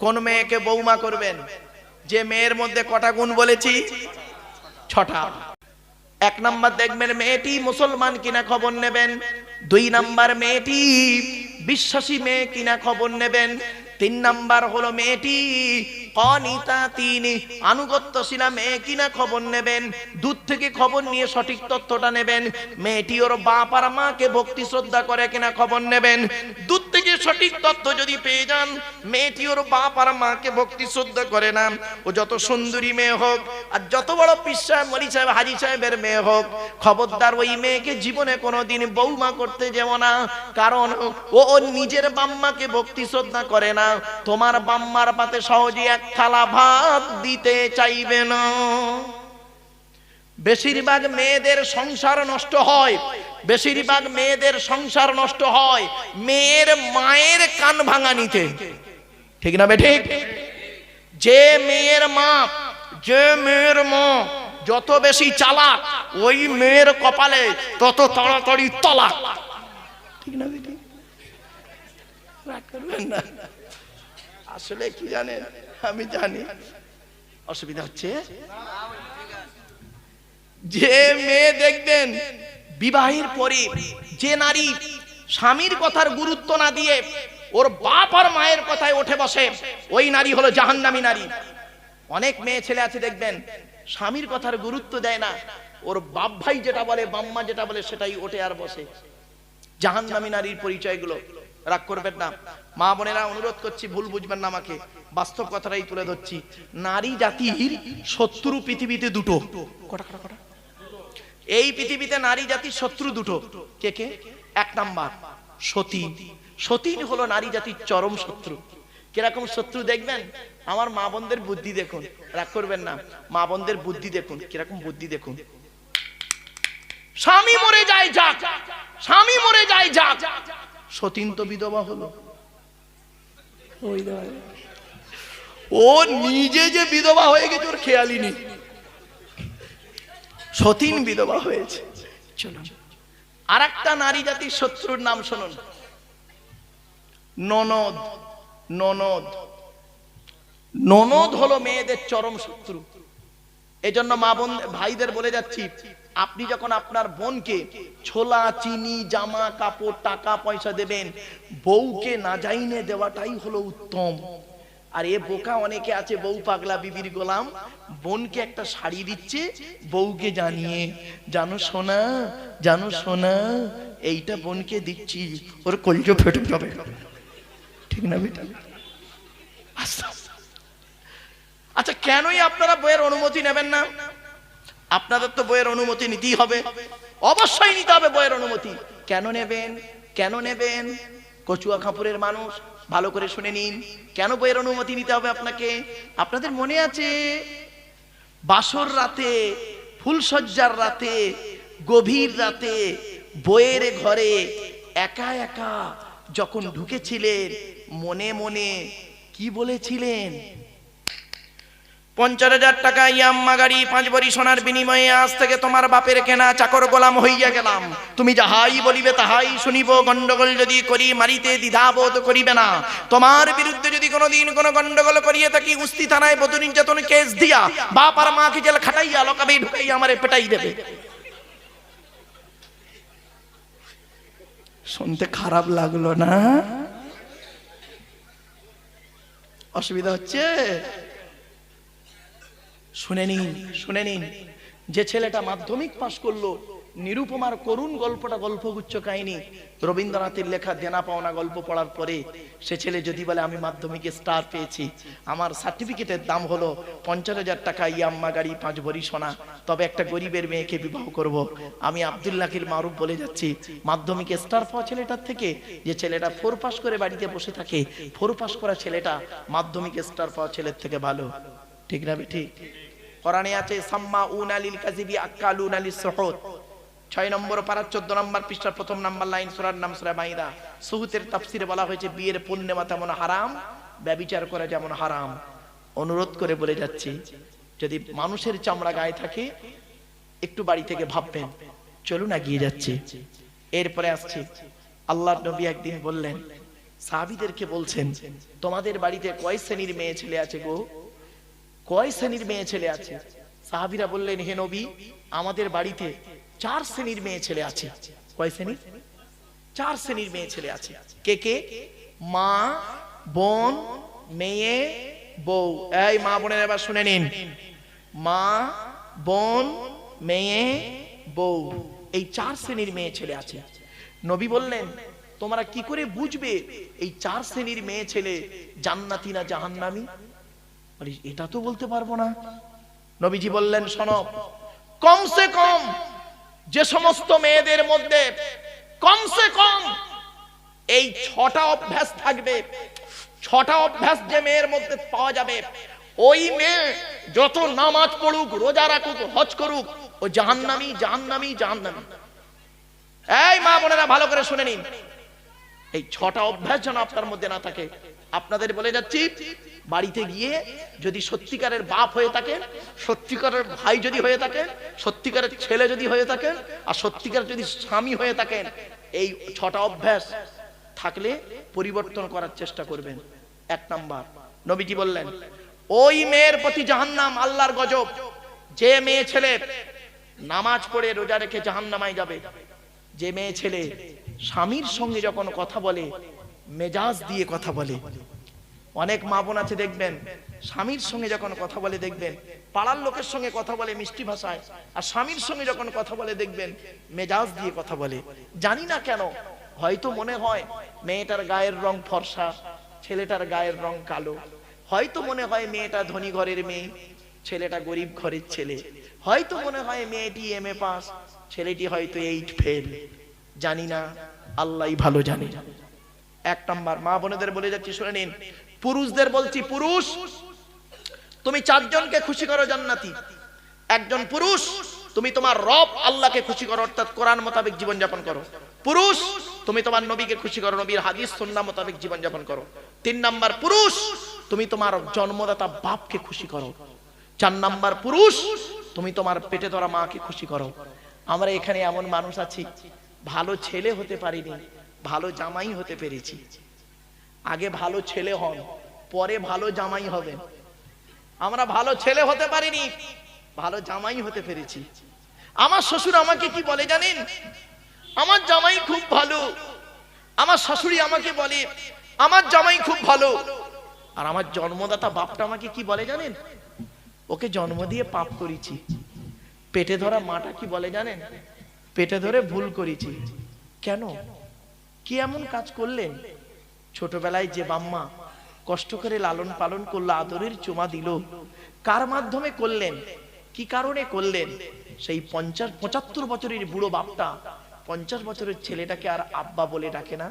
কোন মেয়েকে বৌমা করবেন? যে মেয়ের মধ্যে কটা গুণ বলেছি? 6টা। 1 নাম্বার দেখবেন মেয়েটি মুসলমান কিনা খবর নেবেন। 2 নাম্বার মেয়েটি বিশ্বাসী মেয়ে কিনা খবর নেবেন। 3 নাম্বার হলো মেয়েটি অনিতা, তিনি আনুগত্যশীলা মেয়ে কিনা খবর নেবেন। দূর থেকে খবর নিয়ে সঠিক তথ্যটা নেবেন। মেয়েটি ওর বাপ আর মাকে ভক্তি শ্রদ্ধা করে কিনা খবর নেবেন। দূর থেকে সঠিক তথ্য যদি পেয়ে যান মেয়েটি ওর বাপ আর মাকে ভক্তি শ্রদ্ধা করে না, ও যত সুন্দরী মেয়ে হোক আর যত বড় পীর সাহেব, মলি সাহেব, হাজি সাহেবের মেয়ে হোক, খবরদার ওই মেয়েকে জীবনে কোনোদিন বৌমা করতে যেও না। কারণ ও ওর নিজের বাম্মাকে ভক্তি শ্রদ্ধা করে না। তোমার বাম্মার পাতে সহজে এক থালা ভাত দিতে চাইবে না। বেশিরভাগ মেয়েদের সংসার নষ্ট হয়, বেশিরভাগ মেয়েদের সংসার নষ্ট হয় মেয়ের মায়ের কান ভাঙানিতে। ঠিক না বেঠিক? যে মেয়ের মা, যে মেয়ের মা যত বেশি চালাক, ওই মেয়ের কপালে তত তাড়াতাড়ি তালাক। ঠিক না বেঠিক? রাগ করবেন না। আসলে কি জানেন, আমি জানি অসুবিধা হচ্ছে। যে মেয়ে দেখবেন বিবাহের পরে যে নারী স্বামীর কথার গুরুত্ব না দিয়ে ওর বাপ আর মায়ের কথায় ওঠে বসে, ওই নারী হলো জাহান্নামী নারী। অনেক মেয়ে ছেলে আছে দেখবেন স্বামীর কথার গুরুত্ব দেয় না, ওর বাপ ভাই যেটা বলে, বাম্মা যেটা বলে সেটাই ওঠে আর বসে। জাহান্নামী নারীর পরিচয়গুলো। রাগ করবেন না মা বোনেরা, অনুরোধ করছি, ভুল বুঝবেন না আমাকে, বাস্তব কথাটাই তুলে ধরছি। নারী জাতির শত্রু পৃথিবীতে দুটো। কটা কটা কটা? এই পৃথিবীতে নারী জাতির শত্রু দুটো। কে কে? 1 নাম্বার সতী। সতীন হলো নারী জাতির চরম শত্রু। কিরকম শত্রু দেখবেন? আমার মা বোনদের বুদ্ধি দেখুন, রাগ করবেন না, মা বোনদের বুদ্ধি দেখুন, কিরকম বুদ্ধি দেখুন। স্বামী মরে যায় যাক, স্বামী মরে যায় যাক, সতীন তো বিধবা হলো। ও নিজে যে বিধবা হয়ে গেছে ওর খেয়ালই নেই, সতীন বিধবা হয়েছে। চলুন আর একটা নারী জাতির শত্রুর নাম শুনুন, ননদ। ননদ, ননদ হলো মেয়েদের চরম শত্রু। এজন্য মা বোন ভাইদের বলে যাচ্ছি, আপনি যখন আপনার বোনকে ছোলা, চিনি, জামা কাপড়, টাকা পয়সা দেবেন, বউকে না জাইনে দেওয়াটাই হলো উত্তম। আর এ বোকা অনেকে আছে, বউ পাগলা বিবির গোলাম, বোনকে একটা শাড়ি দিচ্ছে বউকে জানিয়ে, জানো সোনা, জানো সোনা, এইটা বোনকে দিচ্ছি, ওর কলজো ফেটে যাবে। ঠিক না বেটা? আচ্ছা, কেনই আপনারা বইয়ের অনুমতি নেবেন না? আপনাদের তো বইয়ের অনুমতি নিতেই হবে, অবশ্যই নিতে হবে বইয়ের অনুমতি। কেন নেবেন? কেন নেবেন? কচুয়া খাপুরের মানুষ, ভালো করে শুনে নিন, কেন বইয়ের অনুমতি নিতে হবে আপনাকে। আপনাদের মনে আছে বাসর রাতে, ফুলসজ্জার রাতে, গভীর রাতে বইয়ের ঘরে একা একা যখন ঢুকেছিলেন, মনে মনে কি বলেছিলেন? 50,000 টাকা ইয়াম্মা গাড়ি 5 ভরি সোনার বিনিময়ে আজ থেকে তোমার বাপের কেনা চাকর গোলাম হইয়া গেলাম। তুমি যাহাই বলিবে তাহাই শুনিব। গন্ডগোল যদি করি মারিতে দ্বিধাবোধ করিবে না। তোমার বিরুদ্ধে যদি কোনোদিন কোনো গন্ডগোল করিয়ে থাকি, উস্তি থানায় বধূ নির্যাতন কেস দিয়া বাপ আর মাকে জেল খাটাইয়া লকাবে ঢুকাইয়া আমারে পেটাই দেবে। শুনতে খারাপ লাগলো না? অসুবিধা হচ্ছে? শুনে নিন, শুনে নিন। যে ছেলেটা মাধ্যমিক পাশ করলো, নিরুপমার করুণ গল্পটা, গল্পগুচ্ছ কাহিনী, রবীন্দ্রনাথের লেখা দেনা পাওনা গল্প পড়ার পরে সে ছেলে যদি বলে আমি মাধ্যমিকে স্টার পেয়েছি, আমার সার্টিফিকেটের দাম হলো 50,000 টাকা, ইয়াম্মা গাড়ি 5 ভরি সোনা, তবে একটা গরিবের মেয়েকে বিবাহ করব, আমি আব্দুল্লাহিল মারুফ বলে যাচ্ছি, মাধ্যমিকে স্টার পাওয়া ছেলেটার থেকে যে ছেলেটা 4 পাস করে বাড়িতে বসে থাকে, 4 পাস করা ছেলেটা মাধ্যমিকে স্টার পাওয়া ছেলের থেকে ভালো। ঠিক না ঠিক? কোরআনে আছে সাম্মাউনা লিল কাযিবি আকালুনা লিস সুহুত, 6 নম্বর পারা 14 নম্বর পৃষ্ঠার 1ম নম্বর লাইন, সূরার নাম সূরা মাইদা। সুহুতের তাফসিরে বলা হয়েছে বিয়ের পূর্ণিমা তেমন হারাম, ব্যভিচার করা যেমন হারাম। অনুরোধ করে বলে যাচ্ছি, যদি মানুষের চামড়া গায়ে থাকে একটু বাড়ি থেকে ভাববেন, চলুন এগিয়ে যাচ্ছি। এরপরে আসছে আল্লাহর নবী একদিন বললেন, সাহাবীদেরকে বলছেন, তোমাদের বাড়িতে কয় শ্রেণীর মেয়ে ছেলে আছে গো? কয় শ্রেণীর মেয়ে ছেলে আছে? সাহাবীরা বললেন, হে নবী, আমাদের বাড়িতে 4 শ্রেণীর মেয়ে ছেলে আছে। কয় শ্রেণীর? 4 শ্রেণীর মেয়ে ছেলে আছে। কে কে? মা, বোন, মেয়ে, বউ। এই মা বোনের এবার শুনে নিন, মা, বোন, মেয়ে, বউ, এই 4 শ্রেণীর মেয়ে ছেলে আছে। নবী বললেন, তোমরা কি করে বুঝবে এই 4 শ্রেণীর মেয়ে ছেলে জান্নাতি না জাহান্নামী? বলি, এটা তো বলতে পারবো না। নবীজি বললেন, শোনো, কমসে কম যে সমস্ত মেয়েদের মধ্যে কমসে কম এই 6টা অভ্যাস থাকবে, 6টা অভ্যাস যে মেয়ের মধ্যে পাওয়া যাবে, ওই মেয়ে যত নামাজ পড়ুক, রোজা রাখুক, হজ করুক, ও জাহান্নামী, জাহান্নামী, জাহান্নামী। এই মা বোনেরা ভালো করে শুনে নিন, এই 6টা অভ্যাস যেন আপনার মধ্যে না থাকে। আপনাদের বলে যাচ্ছি, বাড়িতে গিয়ে যদি সত্যিকারের বাপ হয়ে থাকেন, সত্যিকারের ভাই যদি হয়ে থাকেন, সত্যিকারের ছেলে যদি হয়ে থাকেন, আর সত্যিকারের যদি স্বামী হয়ে থাকেন, এই 6টা অভ্যাস থাকলে পরিবর্তন করার চেষ্টা করবেন। 1 নাম্বার, নবীজি বললেন, ওই মেয়ের প্রতি জাহান্নাম, আল্লাহর গজব। যে মেয়ে ছেলে নামাজ পড়ে রোজা রেখে জাহান্নামায় যাবে, যে মেয়ে ছেলে স্বামীর সঙ্গে যখন কথা বলে মেজাজ দিয়ে কথা বলে। অনেক মা বোন আছে দেখবেন, স্বামীর সঙ্গে যখন কথা বলে দেখবেন পাড়ার লোকের সঙ্গে কথা বলে মিষ্টি ভাষায়, আর স্বামীর সঙ্গে যখন কথা বলে দেখবেন মেজাজ দিয়ে কথা বলে। জানি না কেন, হয়তো মনে হয় মেয়েটার গায়ের রং ফর্সা, ছেলেটার গায়ের রং কালো, হয়তো মনে হয় মেয়েটা ধনী ঘরের মেয়ে, ছেলেটা গরিব ঘরের ছেলে, হয়তো মনে হয় মেয়েটি MA পাস, ছেলেটি হয়তো 8 ফেল। জানি না, আল্লাহই ভালো জানে। 1 নাম্বার, মা বোনেদের বলে যাচ্ছি শুনে নিন, পুরুষদের বলছি, পুরুষ তুমি 4 জনকে খুশি করো জান্নাতি। একজন পুরুষ, তুমি তোমার রব আল্লাহকে খুশি করো, অর্থাৎ কোরআন মোতাবেক জীবন যাপন করো। পুরুষ, তুমি তোমার নবীকে খুশি করো, নবীর হাদিস সুন্নাহ মোতাবেক জীবন যাপন করো। 3 নাম্বার, পুরুষ তুমি তোমার জন্মদাতা বাপকে খুশি করো। 4 নাম্বার, পুরুষ তুমি তোমার পেটে ধরা মাকে খুশি করো। আমরা এখানে এমন মানুষ আছি, ভালো ছেলে হতে পারিনি, ভালো জামাই হতে পেরেছি। আগে ভালো ছেলে হন, পরে ভালো জামাই হবেন। আমরা ভালো ছেলে হতে পারিনি, ভালো জামাই হতে পেরেছি। আমার শ্বশুর আমাকে কি বলে জানেন? আমার জামাই খুব ভালো। আমার শাশুড়ি আমাকে বলে আমার জামাই খুব ভালো। আর আমার জন্মদাতা বাপটা আমাকে কি বলে জানেন? ওকে জন্ম দিয়ে পাপ করেছি। পেটে ধরা মাটা কি বলে জানেন? পেটে ধরে ভুল করেছি। কেন? কি এমন কাজ করলেন? ছোটবেলায় যে বাম্মা কষ্ট করে লালন পালন করলো, আদরের চুমা দিল, কার মাধ্যমে করলেন? কি কারণে করলেন? সেই 75 বছরের বুড়ো বাপটা 50 বছরের ছেলেটাকে আর আব্বা বলে ডাকে না?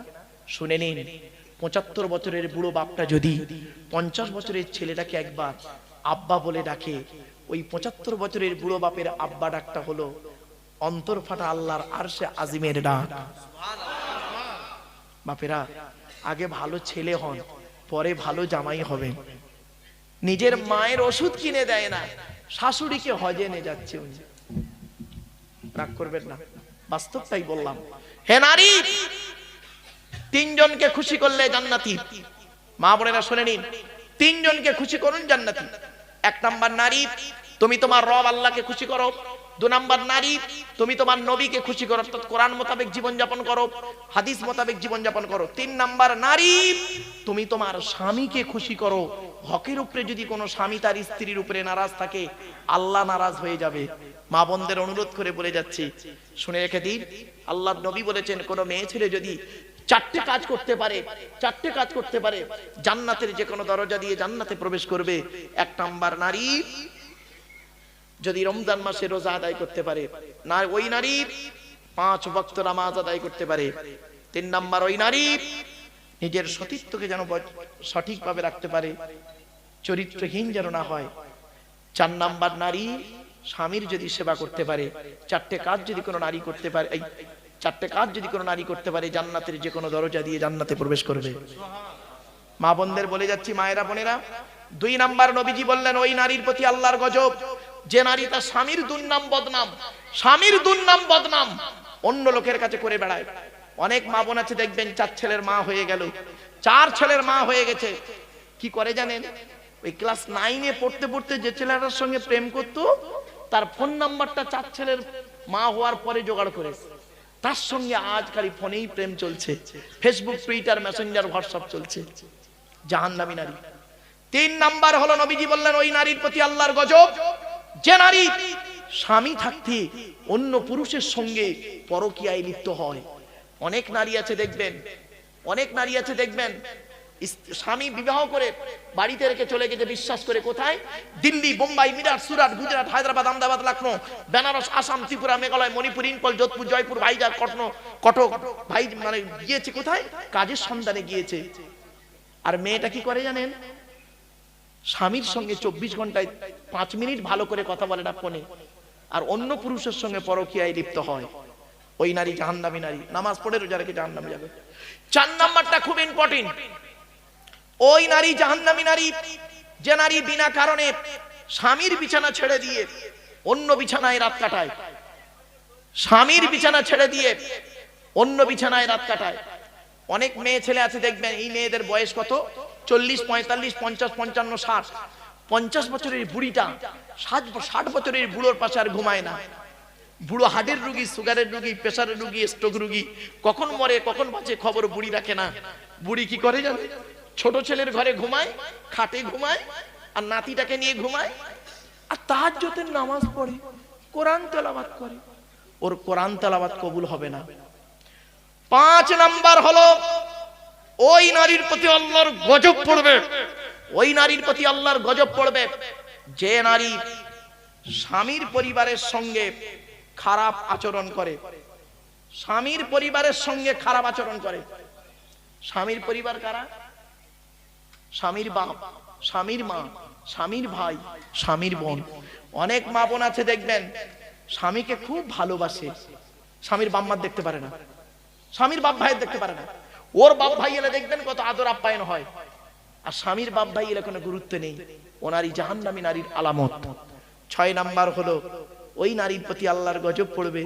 শুনে নিন, 75 বছরের বুড়ো বাপটা যদি 50 বছরের ছেলেটাকে একবার আব্বা বলে ডাকে, ওই 75 বছরের বুড়ো বাপের আব্বা ডাকটা হলো অন্তর ফাটা আল্লাহর আরশে আজিমের ডাক। বাপেরা, আগে ভালো ছেলে হন, পরে ভালো জামাই হবেন। নিজের মায়ের ওষুধ কিনে দেয় না, শাশুড়িকে হজে নিয়ে যাচ্ছে উনি। রাগ করবেন না, বাস্তবটাই বললাম। হে নারী, 3 জনকে খুশি করলে জান্নাতি। মা বোনেরা শুনে নিন, 3 জনকে খুশি করুন জান্নাতি। 1 নাম্বার, নারী তুমি তোমার রব আল্লাহকে খুশি করো। 2 নাম্বার, নারী তুমি তোমার নবীকে খুশি করো, অর্থাৎ কোরআন মোতাবেক জীবন যাপন করো, হাদিস মোতাবেক জীবন যাপন করো। 3 নাম্বার, নারী তুমি তোমার স্বামীকে খুশি করো। হকের উপরে যদি কোনো স্বামী তার স্ত্রীর উপরে নারাজ থাকে, আল্লাহ নারাজ হয়ে যাবে। মা বোনদের অনুরোধ করে বলে যাচ্ছি, শুনে রেখে দিন, আল্লাহর নবী বলেছেন, কোন মেয়ে ছেলে যদি 4টে কাজ করতে পারে, 4টে কাজ করতে পারে, জান্নাতের যে কোনো দরজা দিয়ে জান্নাতে প্রবেশ করবে। 1 নাম্বার, নারী যদি রমজান মাসে রোজা আদায় করতে পারে, না ওই নারী 5 ওয়াক্ত নামাজ আদায় করতে পারে। 3 নাম্বার, ওই নারী নিজের সতীত্বকে যেন সঠিকভাবে রাখতে পারে, চরিত্রহীন যেন না হয়। 4 নাম্বার, নারী স্বামীর যদি সেবা করতে পারে। 4টে কাজ যদি কোনো নারী করতে পারে, এই 4টে কাজ যদি কোনো নারী করতে পারে, জান্নাতের যে কোনো দরজা দিয়ে জান্নাতে প্রবেশ করবে। মা বোনদের বলে যাচ্ছি, মায়েরা বোনেরা, 2 নাম্বার, নবীজি বললেন, ওই নারীর প্রতি আল্লাহর গজব যে নারী তার স্বামীর দুর্নাম বদনাম, স্বামীর দুর্নাম বদনাম অন্য লোকের কাছে করে বেড়ায়। অনেক মা বোন আছে দেখবেন, 4 ছেলের মা হয়ে গেল, 4 ছেলের মা হয়ে গেছে। কি করে জানেন? ওই ক্লাস 9-এ পড়তে পড়তে যে ছেলেটার সঙ্গে প্রেম করতো তার ফোন নাম্বারটা 4 ছেলের মা হওয়ার পরে জোগাড় করেছে। তার সঙ্গে আজ খালি ফোনেই প্রেম চলছে, ফেসবুক, টুইটার, মেসেঞ্জার, হোয়াটসঅ্যাপ চলছে। জাহান্নামী নারী। 3 নাম্বার হলো নবীজি বললেন ওই নারীর প্রতি আল্লাহর গজব, যে নারী স্বামী থাকতে অন্য পুরুষের সঙ্গে পরকীয়ায় লিপ্ত হয়। অনেক নারী আছে দেখবেন, অনেক নারী আছে দেখবেন স্বামী বিবাহ করে বাড়িতে রেখে চলে গেছে বিশ্বাস করে কোথায়? দিল্লি, বোম্বাই, মিরাট, সুরাট, গুজরাট, হায়দ্রাবাদ, আহমেদাবাদ, লখনৌ, বেনারস, আসাম, ত্রিপুরা, মেঘালয়, মণিপুর, ইম্ফল, যোধপুর, জয়পুর, ভাইজাগ, কটক ভাই মানে গিয়েছে কোথায়? কাজের সন্ধানে গিয়েছে। আর মেয়েটা কি করে জানেন? স্বামীর সঙ্গে 24 ঘন্টায় 5 মিনিট ভালো করে কথা বলে না ফোনে, আর অন্য পুরুষের সঙ্গে পরকীয়ায় লিপ্ত হয়। ওই নারী জাহান্নামী নারী, নামাজ পড়ে রোজা রেখে জাহান্নামে যাবে। 4 নাম্বারটা খুব ইম্পর্টেন্ট। ওই নারী জাহান্নামী নারী যে নারী বিনা কারণে স্বামীর বিছানা ছেড়ে দিয়ে অন্য বিছানায় রাত কাটায়। স্বামীর বিছানা ছেড়ে দিয়ে অন্য বিছানায় রাত কাটায়। অনেক মেয়ে ছেলে আছে দেখবেন, এই মেয়েদের বয়স কত? 40, 45, 50, 55, 60। 50 বছরের বুড়িটা 60 বছরের বুড়োর পাশে আর ঘুমায় না। বুড়ো হার্টের রোগী, সুগারের রোগী, প্রেসারের রোগী, স্ট্রোক রোগী, কখন মরে কখন বাঁচে খবর বুড়ি রাখে না। বুড়ি কি করে জানে? ছোট ছেলের ঘরে ঘুমায়, খাটে ঘুমায়, আর নাতিটাকে নিয়ে ঘুমায়, আর তাহাজ্জুদের নামাজ পড়ে, কোরআন তেলাওয়াত করে। ওর কোরআন তেলাওয়াত কবুল হবে না। 5 নাম্বার হলো ওই নারীর প্রতি আল্লাহর গজব পড়বে। ওই নারীর প্রতি আল্লাহর গজব পড়বে যে নারী স্বামীর পরিবারের সঙ্গে খারাপ আচরণ করে। স্বামীর পরিবারের সঙ্গে খারাপ আচরণ করে। স্বামীর পরিবার কারা? স্বামীর বাপ, স্বামীর মা, স্বামীর ভাই, স্বামীর বোন। অনেক মা বোন আছে দেখবেন স্বামীকে খুব ভালোবাসে, স্বামীর বাপ মা দেখতে পারে না, স্বামীর বাপ ভাই দেখতে পারে না। ওর বাপ ভাই এলে দেখবেন কত আদর আপ্যায়ন হয়, আর স্বামীর বাপ ভাই এলে কোনো গুরুত্ব নেই। ও নারী জাহান্নামী নারীর আলামত। 6 নাম্বার হলো ওই নারীর প্রতি আল্লাহর গজব পড়বে,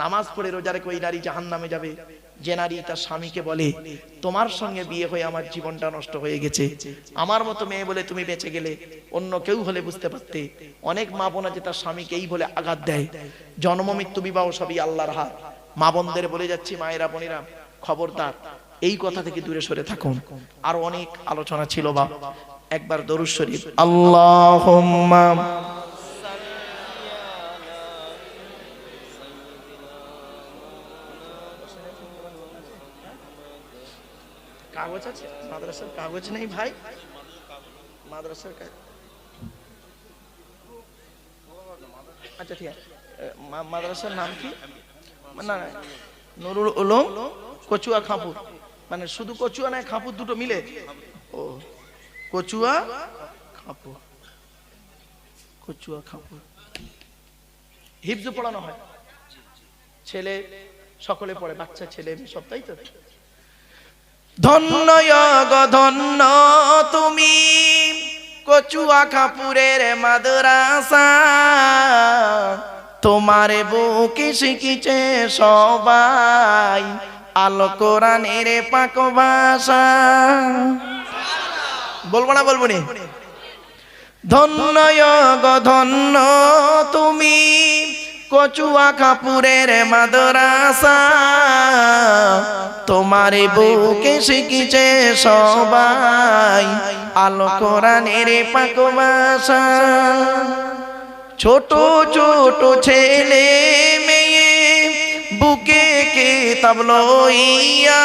নামাজ পড়ে রোজা রেখে ওই নারী জাহান্নামে যাবে যে নারী তার স্বামীকে বলে তোমার সঙ্গে বিয়ে হয়ে আমার জীবনটা নষ্ট হয়ে গেছে, আমার মতো মেয়ে বলে তুমি বেঁচে গেলে, অন্য কেউ হলে বুঝতে পারতে। অনেক মা বোন আছে তার স্বামীকে এই বলে আঘাত দেয়। জন্ম মৃত্যু বিবাহ সবই আল্লাহর হাত। মা বোনদের বলে যাচ্ছি, মায়েরা বোনেরা খবরদার এই কথা থেকে দূরে সরে থাকুন। আর অনেক আলোচনা ছিল বাপ, একবার দরুদ শরীফ। আল্লাহুম্মা কাগজ আছে? মাদ্রাসার কাগজ নেই ভাই? মাদ্রাসার আচ্ছা ঠিক আছে। মাদ্রাসার নাম কি? না নুরুল উলুম কচুয়া খাপুর, মানে শুধু কচুয়া নয় খাপুর দুটো মিলে। ও কচুয়া খাপুর, কচুয়া খাপুর। হিফজ পড়ানো হয়, ছেলে সকলে পড়ে, বাচ্চা ছেলে সব, তাই তো? ধন্য গো ধন্য তুমি কচুয়া খাপুরের মাদ্রাসা, তোমার বুকে শিখিছে সবাই আল কোরআনের পাক ভাষা। বলবো না? বলবো নি? ধন্য গো ধন্য তুমি কচুয়া খাপুরের মাদ্রাসা, তোমার বুকে শিখিছে সবাই আল কোরআনের পাক ভাষা। ছোট ছোট ছেলে মেয়ে বুকে কিতাব লইয়া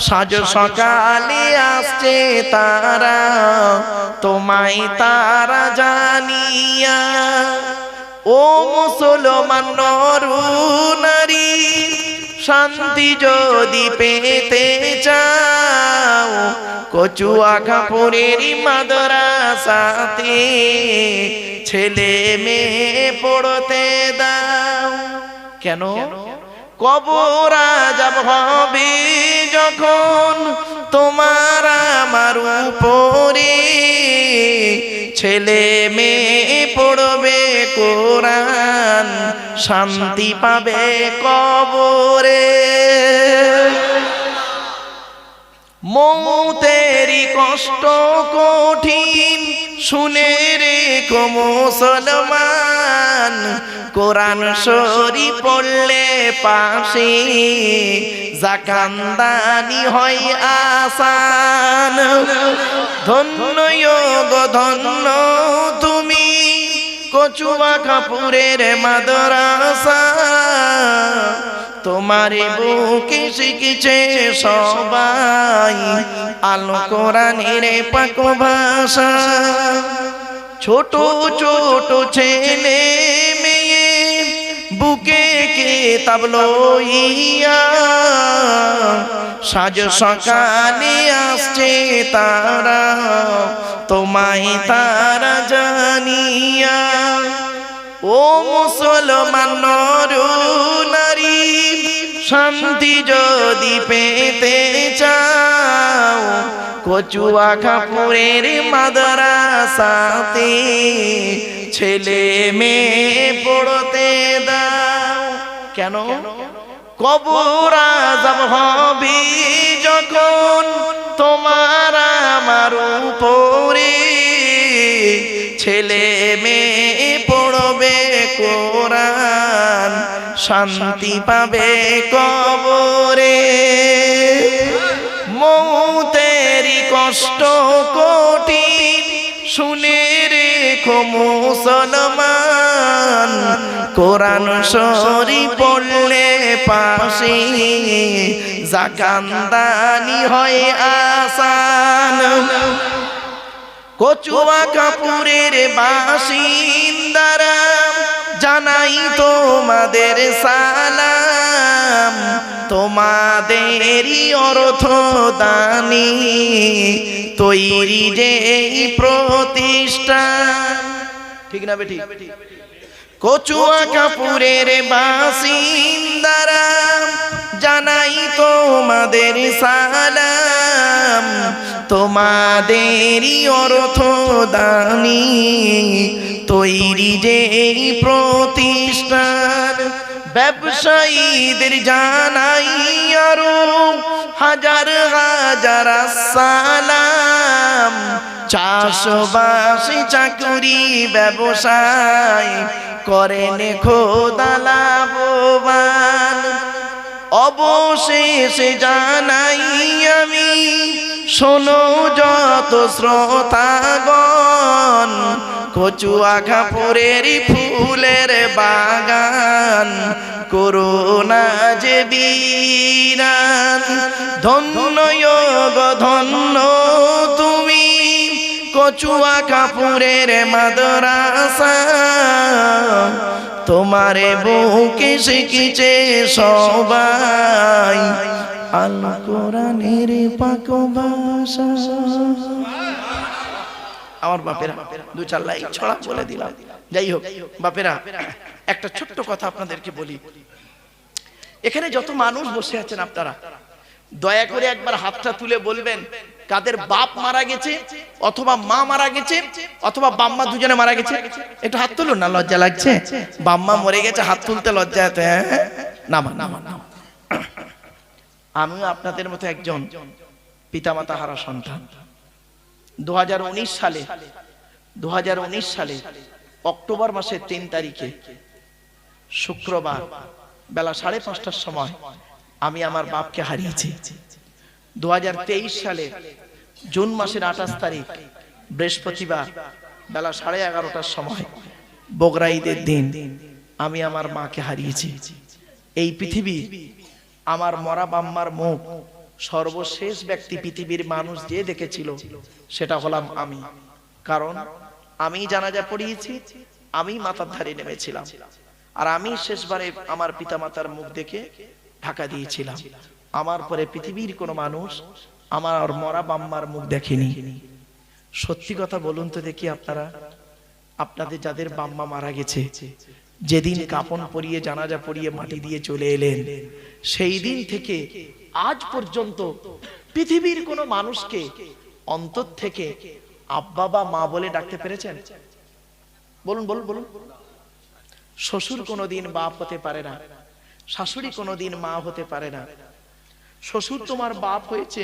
সাজ সকালে আসছে তারা, তোমায় তারা জানিয়া। ও মুসলমান নর নারী, শান্তি যদি পেতে চাও কচুয়া খাপুরের মাদ্রাসাতে ছেলে মেয়ে পড়তে দাও। কেন? কবর আযাব হবে যখন তোমার আমার উপরে, ছেলে মেয়ে পড়বে কোরআন, শান্তি পাবে কবরে। মৌতেরি কষ্ট কঠিন শুনে রেখো মুসলমান, কোরআন শরীফ পড়লে পাশে জাকান্দানি হয় আসান। ধন্য গো ধন্য তুমি কচুয়া কাপুরের মাদ্রাসা, তোমারে বুকে শিখেছে সবাই আলো কোরআনের পাক ভাষা। ছোট ছোট ছেলে মেয়ে বুকে কিতাব লইয়া সাজ সকালে আসছে তারা, তোমায় তারা জানিয়া। ও মুসলমান নর নারী, শান্তি যদি পেতে চাও কচুয়া কাপুরের মাদ্রাসাতে ছেলে মেয়ে পড়তে দাও। কেন? কবর আযাব হবে যখন তোমার আমার উপরে, ছেলে মেয়ে পড়বে কোরআন শান্তি পাবে কবরে। মৌতেরি কষ্ট কঠিন শুনে রেখো মুসলমান, কোরআন শরীফ পড়লে পাশে জাকান্দানি হয় আসান। কচুয়া কাপুরের বাসিন্দারা জানাই তোমাদের সালাম, তোমাদেরই অর্থ দানি তৈরি যে প্রতিষ্ঠান। ঠিক না বেটি? কচুয়া কাপুরের বাসিন্দারা জানাই তোমাদের সালাম, তোমাদেরই অর্থ দানি তৈরি যে প্রতিষ্ঠান। ব্যবসায়ীদের জানাই আরো হাজার হাজার সালাম, চাষবাস চাকুরি ব্যবসায় করেন খোদা লাভবান। অবশেষে জানাই আমি শোনো যত শ্রোতাগণ, কচুয়া কাপুরের ফুলের বাগান করোনা যে বীরান। ধন্য গো ধন্য তুমি কচুয়া কাপুরের মাদ্রাসা, তোমারে বুকে শিখেছে সবাই আল কোরআনের পাক ভাষা। আমার বাপেরা দু চার লাইন ছড়া বলে দিলাম। যাই হোক বাপেরা, একটা ছোট্ট কথা আপনাদেরকে বলি। এখানে যত মানুষ বসে আছেন আপনারা দয়া করে একবার হাতটা তুলে বলবেন কাদের বাপ মারা গেছে অথবা মা মারা গেছে অথবা বাম্মা দুজনে মারা গেছে। একটু হাত তুলুন না, লজ্জা লাগছে। বাম্মা মরে গেছে হাত তুলতে লজ্জা হতে। নামা নামা নামা। আমিও আপনাদের মতো একজন পিতামাতা হারা সন্তান। 2019 সালে অক্টোবর মাসের 3 তারিখে শুক্রবার বেলা 5:30টার সময় আমি আমার বাপকে হারিয়েছি। 2023 সালে জুন মাসের 28 তারিখ বৃহস্পতিবার বেলা 11:30টার সময় বগরা ঈদের দিন আমি আমার মাকে হারিয়েছি। এই পৃথিবী আমার মরা বাম্মার মুখ সর্বশেষ ব্যক্তি পৃথিবীর মানুষ যে দেখেছিল সেটা হলাম আমি। কারণ আমি জানাজা পড়িয়েছি, আমি মাথার ধারে নেমেছিলাম, আর আমি শেষবারে আমার পিতামাতার মুখ দেখে ঢাকা দিয়েছিলাম। আমার পরে পৃথিবীর কোনো মানুষ আমার মরা বাম্মার মুখ দেখেনি। সত্যি কথা বলুন তো দেখি, আপনাদের যাদের বাম্মা মারা গেছে, যেদিন কাপন পরিয়ে জানাজা পরিয়ে মাটি দিয়ে চলে এলেন, সেই দিন থেকে আজ পর্যন্ত পৃথিবীর কোনো মানুষকে অন্তর থেকে আব্বা বা মা বলে ডাকতে পেরেছেন? বলুন বলুন বলুন। শ্বশুর কোনোদিন বাপ হতে পারে না, শাশুড়ি কোনোদিন মা হতে পারে না, শ্বশুর তোমার বাপ হয়েছে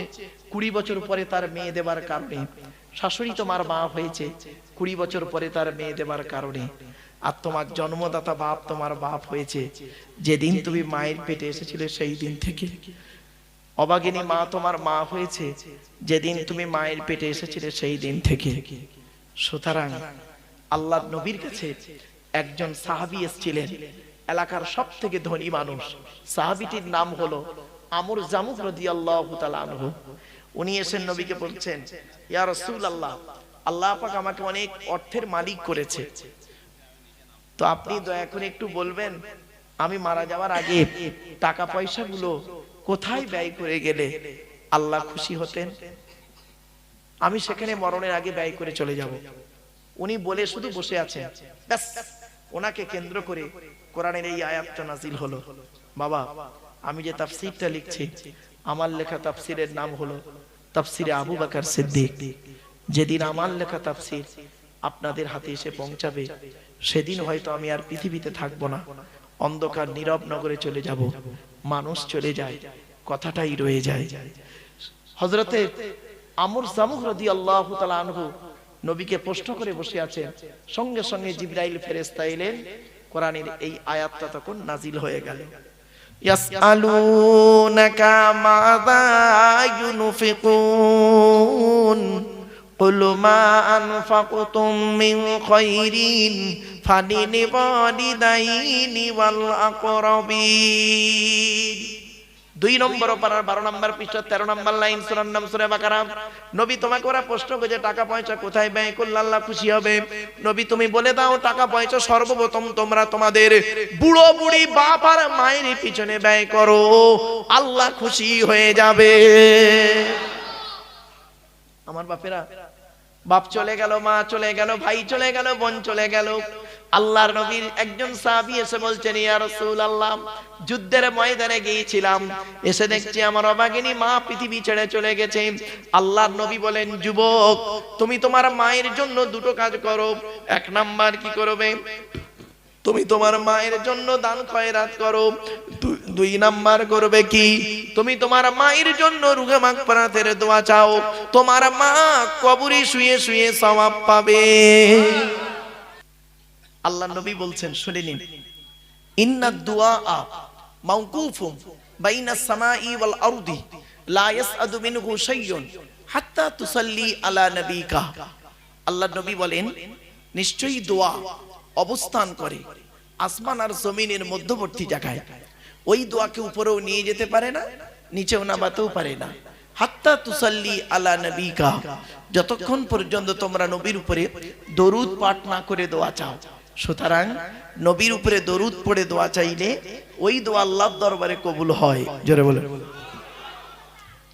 20 বছর পরে তার মেয়ে দেবার কারণে, শাশুড়ি তোমার বাপ হয়েছে 20 বছর পরে তার মেয়ে দেবার কারণে, আর তোমার জন্মদাতা বাপ তোমার বাপ হয়েছে যেদিন তুমি মায়ের পেটে এসেছিলে সেই দিন থেকে। অভাগিনী মা তোমার মা হয়েছে যেদিন তুমি মায়ের পেটে এসেছিলে সেই দিন থেকে। সুতরাং আল্লাহর নবীর কাছে একজন সাহাবী এসেছিলেন, এলাকার সবথেকে ধনী মানুষ। সাহাবীটির নাম হলো আমর জামুহ রাদিয়াল্লাহু তাআলা আনহু। উনি এসে নবীকে বলছেন, ইয়া রাসূলুল্লাহ, আল্লাহ পাক আমাকে অনেক অর্থের মালিক করেছে, তো আপনি দয়া করে একটু বলবেন আমি মারা যাওয়ার আগে টাকা পয়সাগুলো কোথায় ব্যয় করে গেলে আল্লাহ খুশি হতেন, আমি সেখানে মরণের আগে ব্যয় করে চলে যাব। উনি বলে শুধু বসে আছেন, ব্যাস ওনাকে কেন্দ্র করে কোরআনের এই আয়াতটা নাজিল হলো। বাবা, আমি যে তাফসীরটা লিখছি, আমার লেখা তাফসীরের নাম হলো তাফসীরে আবু বকর সিদ্দিক। যেদিন আমার লেখা তাফসীর আপনাদের হাতে এসে পৌঁছাবে, সেদিন হয়তো আমি আর পৃথিবীতে থাকবো না, অন্ধকার নীরব নগরে চলে যাব, মানুষ চলে যায়, কথাটাই রয়ে যায়। হযরতে আমর জামুহ রাদিয়াল্লাহু তাআলা আনহু নবীকে প্রশ্ন করে বসে আছেন, সঙ্গে সঙ্গে জিবরাইল ফেরেশতা এলেন, কোরআনের এই আয়াতটা তখন নাজিল হয়ে গেল। ইয়াসআলুনাকা মাযা ইউনফিকুন কুল মা আনফাকতুম মিন খায়রিন ফালিল ওয়ালিদাইনি ওয়াল আকরাবিন। 2 নম্বর পারার 12 নম্বর পৃষ্ঠা 13 নম্বর লাইন, সূরার নাম সূরা বাকারা। নবী তোমাকে ওরা প্রশ্ন করে টাকা পয়সা কোথায় ব্যয় করলে আল্লাহ খুশি হবে, নবী তুমি বলে দাও টাকা পয়সা সর্বপ্রথম তোমরা তোমাদের বুড়ো বুড়ি বাপ আর মায়ের পিছনে ব্যয় করো, আল্লাহ খুশি হয়ে যাবে। আমার বাপেরা, বাপ চলে গেল, মা চলে গেল, ভাই চলে গেল, বোন চলে গেল, আল্লাহর নবীর একজন সাহাবী এসে বলছেন, ইয়া রাসূলুল্লাহ, যুদ্ধের ময়দানে গিয়েছিলাম, এসে দেখছি আমার অভাগিনী মা পৃথিবী ছেড়ে চলে গেছে। আল্লাহর নবী বলেন, যুবক তুমি তোমার মায়ের জন্য দুটো কাজ করো। 1 নাম্বার কি করবে? তুমি তোমার মায়ের জন্য দান খয়রাত করো। 2 নাম্বার করবে কি? তুমি তোমার মায়ের জন্য রুহে মাগফিরাতের দোয়া চাও, তোমার মা কবরে শুয়ে শুয়ে সওয়াব পাবে। আল্লাহ নবী বলছেন, শুনে নিন, ইন্নাদ দুআ মাওকুফুন বাইনাস সামাই ওয়াল আরদি লা ইয়াসআদু মিনহু শাইউন হাত্তা তুসাল্লি আলা নবিকা। আল্লাহ নবী বলেন, নিশ্চয়ই দোয়া অবস্থান করে আসমান আর জমিনের মধ্যবর্তী জায়গায়। ওই দোয়াকে উপরেও নিয়ে যেতে পারে না, নিচেও নামাতেও পারে না। হাত্তা তুসাল্লি আলা নবিকা, যতক্ষণ পর্যন্ত তোমরা নবীর উপরে দরুদ পাঠ না করে দোয়া চাও। সুতরাং নবীর উপরে দরুদ পড়ে দোয়া চাইলে ওই দোয়া আল্লাহর দরবারে কবুল হয়। জোরে বলে।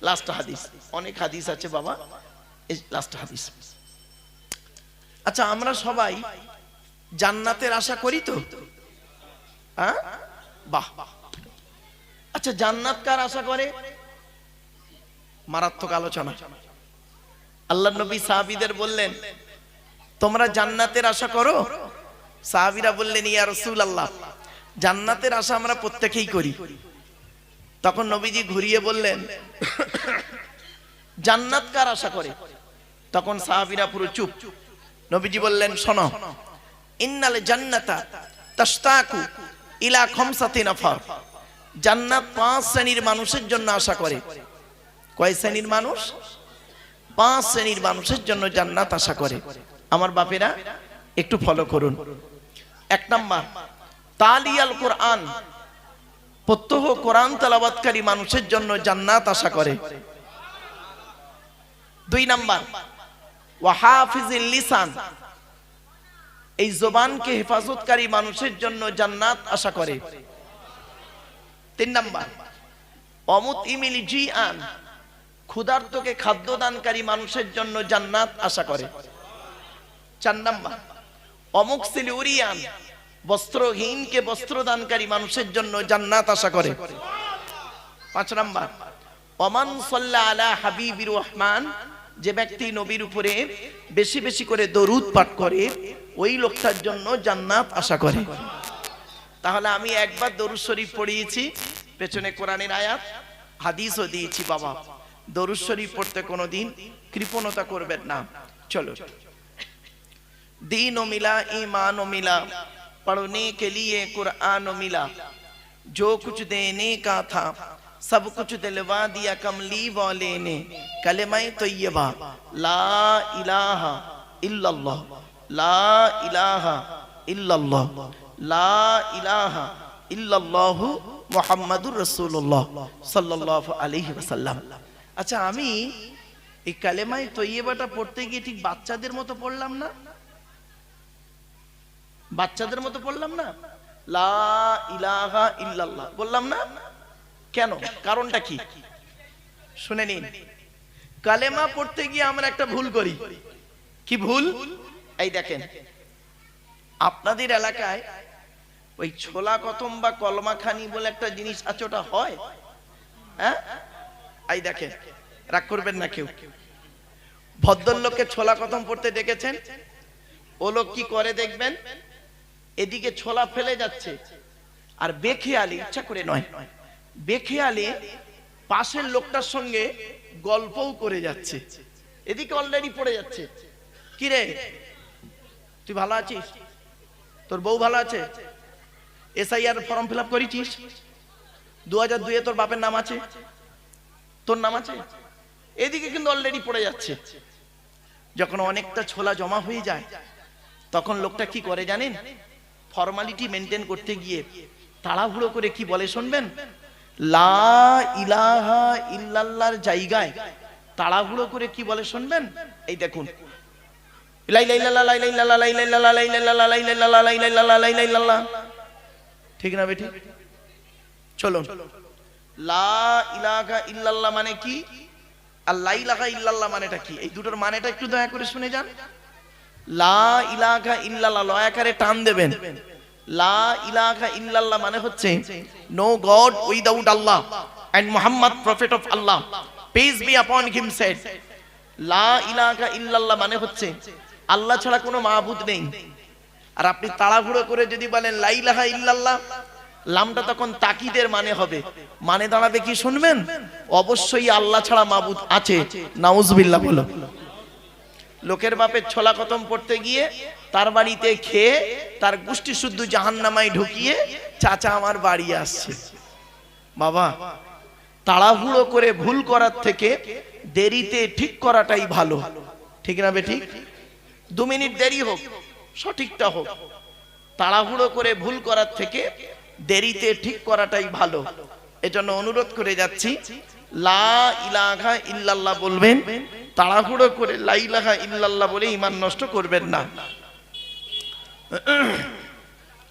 লাস্ট হাদিস, অনেক হাদিস আছে বাবা, এই লাস্ট হাদিস। আচ্ছা, আমরা সবাই জান্নাতের আশা করি তো? হ্যাঁ, বাহ। আচ্ছা, জান্নাত কার আশা করে? মারাত্মক আলোচনা। আল্লাহর নবী সাহাবীদের বললেন, তোমরা জান্নাতের আশা করো? সাহাবীরা বললেন, ইয়া রাসূলুল্লাহ, জান্নাতের আশা আমরা প্রত্যেকেই করি। তখন নবীজি ঘুরিয়ে বললেন, জান্নাত কার আশা করে? তখন সাহাবীরা পুরো চুপ। নবীজি বললেন, শোনো, ইন্নাল জান্নাতা তাশতাকু ইলা খামসাতি নাফার। জান্নাত 5 শ্রেণীর মানুষের জন্য আশা করে। কয় শ্রেণীর মানুষ? 5 শ্রেণীর মানুষের জন্য জান্নাত আশা করে। আমার বাপেরা একটু ফলো করুন। 1 নাম্বার, তালিয়াল কোরআন, প্রত্যহ কোরআন তেলাওয়াতকারী মানুষের জন্য জান্নাত আশা করে। 2 নাম্বার, ওয়া হাফিজিল লিসান, এই জবানকে হেফাজতকারী মানুষের জন্য জান্নাত আশা করে। 3 নাম্বার, অমুতইমিল জিআন, ক্ষুধার্তকে খাদ্য দানকারী মানুষের জন্য জান্নাত আশা করে। 4 নাম্বার, অমুকসিল উরিয়ান, বস্ত্রহীনকে বস্ত্র দানকারী মানুষের জন্য জান্নাত আশা করে। 5 নাম্বার, ওমান সাল্লা আলা হাবিবির রহমান, যে ব্যক্তি নবীর উপরে বেশি বেশি করে দরুদ পাঠ করে ওই লোকটার জন্য জান্নাত আশা করে। তাহলে আমি একবার দরুদ শরীফ পড়িয়েছি, পেছনে কোরআনের আয়াত, হাদিসও দিয়েছি বাবা, দরুদ শরীফ পড়তে কোনোদিন কৃপণতা করবেন না। চলো, दीन मिला ईमान मिला, पढ़ने के लिए कुरान मिला, जो कुछ देने का था सब कुछ दिलवा दिया कमली वाले ने, कलमा तय्यबा ला इलाहा इल्लल्लाह, ला इलाहा इल्लल्लाह, ला इलाहा इल्लल्लाह मुहम्मदुर रसूलुल्लाह सल्लल्लाहु अलैहि वसल्लम। अच्छा, আমি এই কালেমা তয়্যিবাটা পড়তে গিয়ে ঠিক বাচ্চাদের মতো পড়লাম না? বাচ্চাদের মতো পড়লাম না? লা ইলাহা ইল্লাল্লাহ বললাম না? কেন? কারণটা কি শুনে নিন। কালেমা পড়তে গিয়ে আমরা একটা ভুল করি। কি ভুল? এই দেখেন, আপনাদের এলাকায় ওই ছোলা কতম বা কলমা খানি বলে একটা জিনিস আছে, ওটা হয়? হ্যাঁ, এই দেখেন, রাগ করবেন না কেউ। ভদ্রলোককে ছোলা কতম পড়তে দেখেছেন? ও লোক কি করে দেখবেন, এদিকে ছোলা ফেলে যাচ্ছে আর বেখেয়ালি, ইচ্ছা করে নয়, বেখেয়ালি পাশের লোকটার সঙ্গে গল্পও করে যাচ্ছে, এদিকে অলরেডি পড়ে যাচ্ছে। কি রে, তুই ভালো আছিস? তোর বউ ভালো আছে? এসআইআর ফর্ম ফিল আপ করেছিস? 2002 তোর বাপের নাম আছে, তোর নাম আছে? এদিকে কিন্তু অলরেডি পড়ে যাচ্ছে। যখন অনেকটা ছোলা জমা হয়ে যায় তখন লোকটা কি করে জানেন? ফর্মালিটি মেনটেন করতে গিয়ে তাড়াহুড়ো করে কি বলে শুনবেন? লা ইলাহা ইল্লাল্লাহর জায়গায় তাড়াহুড়ো করে কি বলে শুনবেন? এই দেখুন, লা ইলাহা ইল্লাল্লাহ, লা ইলাহা ইল্লাল্লাহ, লা ইলাহা ইল্লাল্লাহ, লা ইলাহা ইল্লাল্লাহ, লা ইলাহা ইল্লাল্লাহ, লা ইলাহা ইল্লাল্লাহ, লা ইলাহা ইল্লাল্লাহ। ঠিক না বেটি? চলো, লা ইলাহা ইল্লাল্লাহ মানে কি আর লা ইলাহা ইল্লাল্লাহ মানেটা কি, এই দুটোর মানেটা একটু দয়া করে শুনে যান। লা ইলাহা ইল্লাল্লাহ ল আকারে টান দেবেন। লা ইলাহা ইল্লাল্লাহ মানে হচ্ছে no god without Allah and Muhammad prophet of Allah, peace be upon him shed. লা ইলাহা ইল্লাল্লাহ মানে হচ্ছে আল্লাহ ছাড়া কোনো মাবুদ নেই। আর আপনি তাড়াহুড়ো করে যদি বলেন লা ইলাহা ইল্লাল্লাহ, লামটা তখন তাকিদের মানে হবে, মানে দাঁড়াবে কি শুনবেন? অবশ্যই আল্লাহ ছাড়া মাবুদ আছে। নাউজুবিল্লাহ বলো। লোকের বাপের ছোলা খতম পড়তে গিয়ে তার বাড়িতে খেয়ে তার গোষ্ঠী শুদ্ধ জাহান্নামায় ঢুকিয়ে চাচা আমার বাড়ি আসছে। বাবা, তাড়াহুড়ো করে ভুল করার থেকে দেরিতে ঠিক করাটাই ভালো। ঠিক না বেঠিক? 2 মিনিট দেরি হোক, সঠিকটা হোক। তাড়াহুড়ো করে ভুল করার থেকে দেরিতে ঠিক করাটাই ভালো। এজন্য অনুরোধ করে যাচ্ছি, লা ইলাহা ইল্লাল্লাহ বলবেন, তাড়াহুড়ো করে লা ইলাহা ইল্লাল্লাহ বলে ঈমান নষ্ট করবেন না।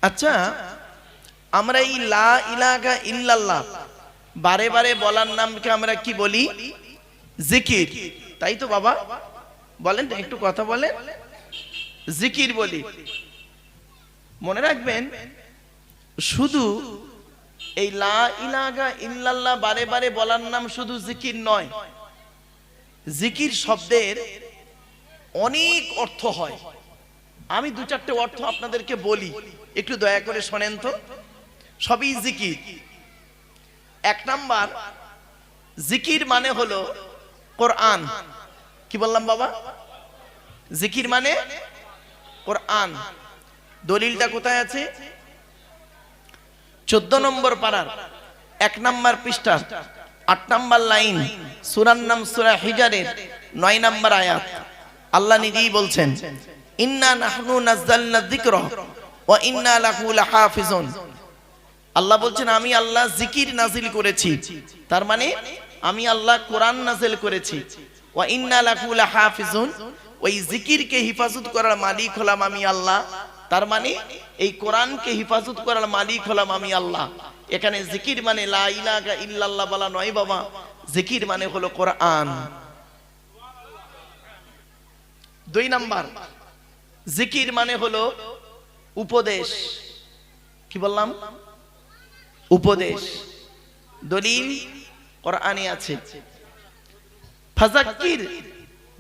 আচ্ছা, আমরা এই লা ইলাহা ইল্লাল্লাহ বারে বারে বলার নামকে আমরা কি বলি? জিকির, তাই তো বাবা? বলেন একটু কথা বলেন। জিকির বলি। মনে রাখবেন, শুধু এই লা ইলাহা ইল্লাল্লাহ বারে বারে বলার নাম শুধু জিকির নয়। জিকির শব্দের অনেক অর্থ হয়। আমি 2-4টে অর্থ আপনাদেরকে বলি, একটু দয়া করে শোনেন তো। সবই জিকির। 1 নাম্বার, জিকির মানে হলো কোরআন। কি বললাম বাবা? জিকির মানে কোরআন। দলিলটা কোথায় আছে? 14 নম্বর পারার 1 নম্বর পৃষ্ঠা 8 নম্বর লাইন, সূরার নাম সূরা হিজরের 9 নম্বর আয়াত। আল্লাহ নিজেই বলছেন, ইন্না নাহনু নাযালনা যিকরা ওয়া ইন্না লাহু লাহাফিজুন। আল্লাহ বলছেন, আমি আল্লাহ জিকির নাজিল করেছি, তার মানে আমি আল্লাহ কোরআন নাজিল করেছি। ওয়া ইন্না লাহু লাহাফিজুন, ওই জিকিরকে হিফাজত করার মালিক হলাম আমি আল্লাহ। তার মানে এই কোরআনকে হিফাজত করার মালিক হলাম আমি আল্লাহ। এখানে জিকির মানে লা ইলাহা ইল্লাল্লাহ বলা নয় বাবা, জিকির মানে হলো কোরআন। 2 নাম্বার, জিকির মানে হলো উপদেশ। কি বললাম? উপদেশ। দলিল কোরআনে আছে, ফাযাক্কির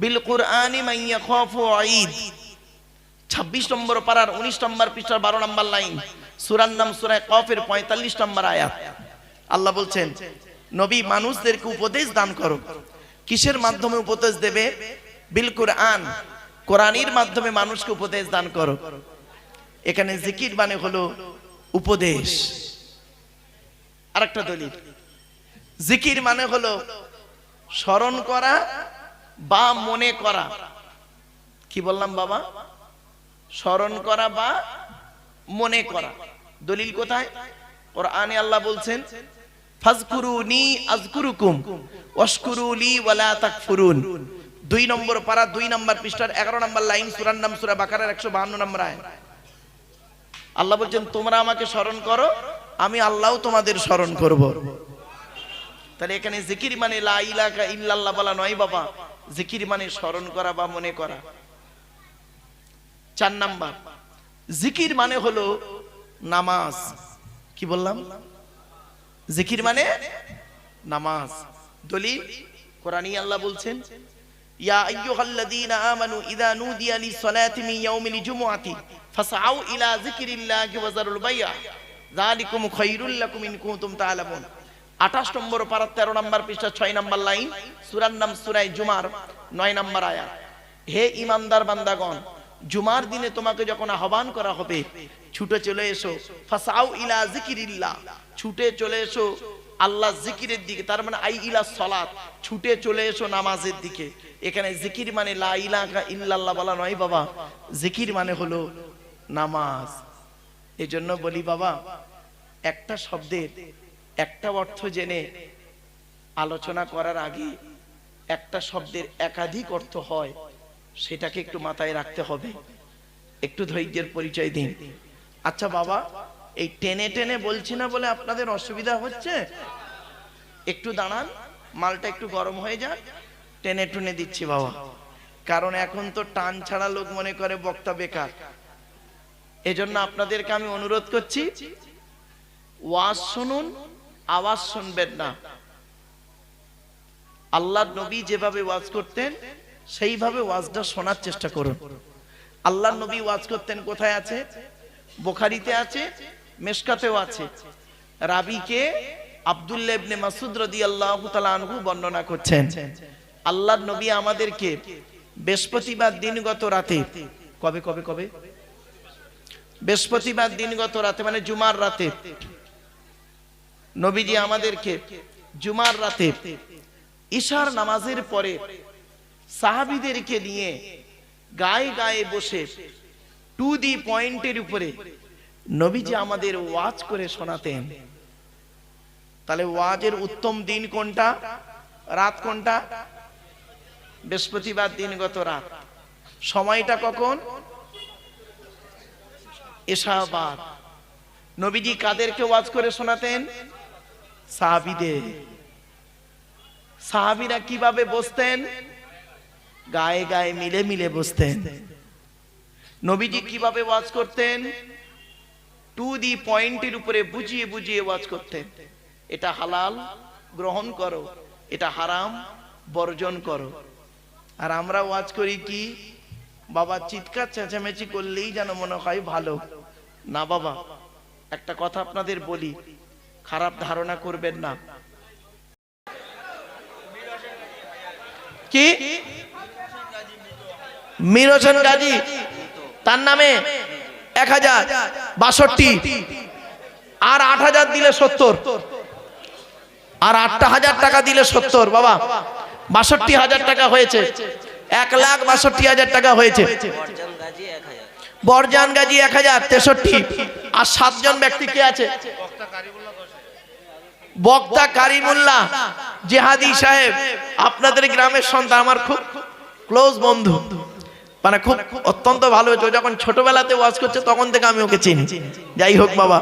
বিল কুরআনি মান ইয়াখাফু ওয়াঈদ। 26 নম্বর পারার 19 নম্বর পৃষ্ঠার 12 নম্বর লাইন, সূরার নাম সূরা কফের 45 নম্বর আয়াত। আল্লাহ বলছেন, নবী মানুষদেরকে উপদেশ দান করো। কিসের মাধ্যমে উপদেশ দেবে? বিল কুরআন, কোরআনের মাধ্যমে মানুষকে উপদেশ দান করো। এখানে জিকির মানে হলো উপদেশ। আরেকটা দলিল, জিকির মানে হলো স্মরণ করা বা মনে করা। কি বললাম বাবা? স্মরণ করা বা মনে করা। দলিল কোথায়? কোরআনে আল্লাহ বলছেন ফাজকুরুনি আযকুরুকুম ওয়াশকুরুলি ওয়ালা তাকফুরুন। 2 নম্বর পারা 2 নম্বর পৃষ্ঠার 11 নম্বর লাইন, সূরার নাম সূরা বাকারার 152 নম্বর আয়াত। আল্লাহ বলছেন তোমরা আমাকে স্মরণ করো, আমি আল্লাহও তোমাদের স্মরণ করব। তাহলে এখানে জিকির মানে লা ইলাহা ইল্লাল্লাহ বলা নয় বাবা, জিকির মানে স্মরণ করা বা মনে করা। 4 নাম্বার, জিকির মানে হলো নামাজ। কি বললাম? জিকির মানে নামাজ। দলিল কোরআনে আল্লাহ বলছেন ইয়া আইয়ুহাল্লাযীনা আমানু ইযা নুদিয়া লিস-সালাতি মিন ইয়াউমিল জুমুআতি ফাসআউ ইলা যিকরিল্লাহি ওয়া যারুল বাই'a যালিকুম খায়রুল লাকুম ইন কুনতুম তা'লামুন। 28 নম্বর পারা 13 নম্বর পৃষ্ঠা 6 নম্বর লাইন, সূরার নাম সূরা জুমার 9 নম্বর আয়াত। হে ঈমানদার বান্দাগণ, জুমার দিনে তোমাকে যখন আহ্বান করা হবে ছুটে চলে এসো, ফাসআউ ইলা যিকরিল্লাহ, ছুটে চলে এসো আল্লাহর জিকিরের দিকে। তার মানে আই ইলা সালাত, ছুটে চলে এসো নামাজের দিকে। এখানে জিকির মানে লা ইলাহা ইল্লাল্লাহ বলা নয় বাবা, জিকির মানে হলো নামাজ। এজন্য বলি বাবা, একটা শব্দের একটা অর্থ জেনে আলোচনা করার আগে একটা শব্দের একাধিক অর্থ হয়, সেটাকে একটু মাথায় রাখতে হবে। একটু ধৈর্যের পরিচয় দিন। আচ্ছা বাবা, এই টেনে টেনে বলছি না বলে আপনাদের অসুবিধা হচ্ছে? একটু দাঁড়ান, মালটা একটু গরম হয়ে যাক, টেনে টুনে দিচ্ছি বাবা। কারণ এখন তো টান ছাড়া লোক মনে করে বক্তা বেকার। এজন্য আপনাদেরকে আমি অনুরোধ করছি, ওয়াজ শুনুন, আওয়াজ শুনবেন না। আল্লাহর নবী যেভাবে ওয়াজ করতেন সেইভাবে ওয়াজটা শোনার চেষ্টা করুন। আল্লাহর নবী ওয়াজ করতেন কোথায় আছে? বুখারীতে আছে, মিশকাতেও আছে। রাবিকে আব্দুল্লাহ ইবনে মাসউদ রাদিয়াল্লাহু তাআলা আনহু বর্ণনা করছেন, আল্লাহর নবী আমাদেরকে বৃহস্পতিবার দিনগত রাতে, কবে কবে কবে? বৃহস্পতিবার দিনগত রাতে মানে জুমার রাতে, নবীজি আমাদেরকে জুমার রাতে ইশার নামাজের পরে সাহাবীদেরকে নিয়ে গায়ে গায়ে বসে টু দি পয়েন্টের উপরে নবীজি আমাদের ওয়াজ করে শোনাতেন। তাহলে ওয়াজের উত্তম দিন কোনটা? রাত কোনটা? বৃহস্পতিবার দিনগত রাত। সময়টা কখন? এশার বাদ। নবীজি কাদেরকে ওয়াজ করে শোনাতেন? সাহাবীদের। সাহাবীরা কিভাবে বসতেন? গায়ে গায়ে মিলে মিলে বসতেন। নবীজি কিভাবে ওয়াজ করতেন? টু দি পয়েন্টের উপরে বুঝিয়ে বুঝিয়ে ওয়াজ করতেন। এটা হালাল, গ্রহণ করো, এটা হারাম, বর্জন করো। আর আমরা ওয়াজ করি কি বাবা? চিৎকার চেঁচামেচি করলেই যেন মনে হয় ভালো। না বাবা, একটা কথা আপনাদের বলি, খারাপ ধারণা করবেন না। কি? মীর হোসেন গাজী, তার নামে 1062, আর 8000 দিলে 70, আর 8000 টাকা দিলে 70। বাবা 62,000 টাকা হয়েছে, 1,62,000 টাকা হয়েছে। বরজান গাজী 1063, আর 7 জন ব্যক্তি কে আছে? বক্তা কারিমুল্লাহ জিহাদি সাহেব, আপনাদের গ্রামের সন্তান, আমার খুব ক্লোজ বন্ধু, মানে খুব অত্যন্ত ভালো হয়েছে। যখন ছোটবেলাতে ওয়াজ করছে তখন থেকে আমি ওকে চিনি। যাই হোক বাবা,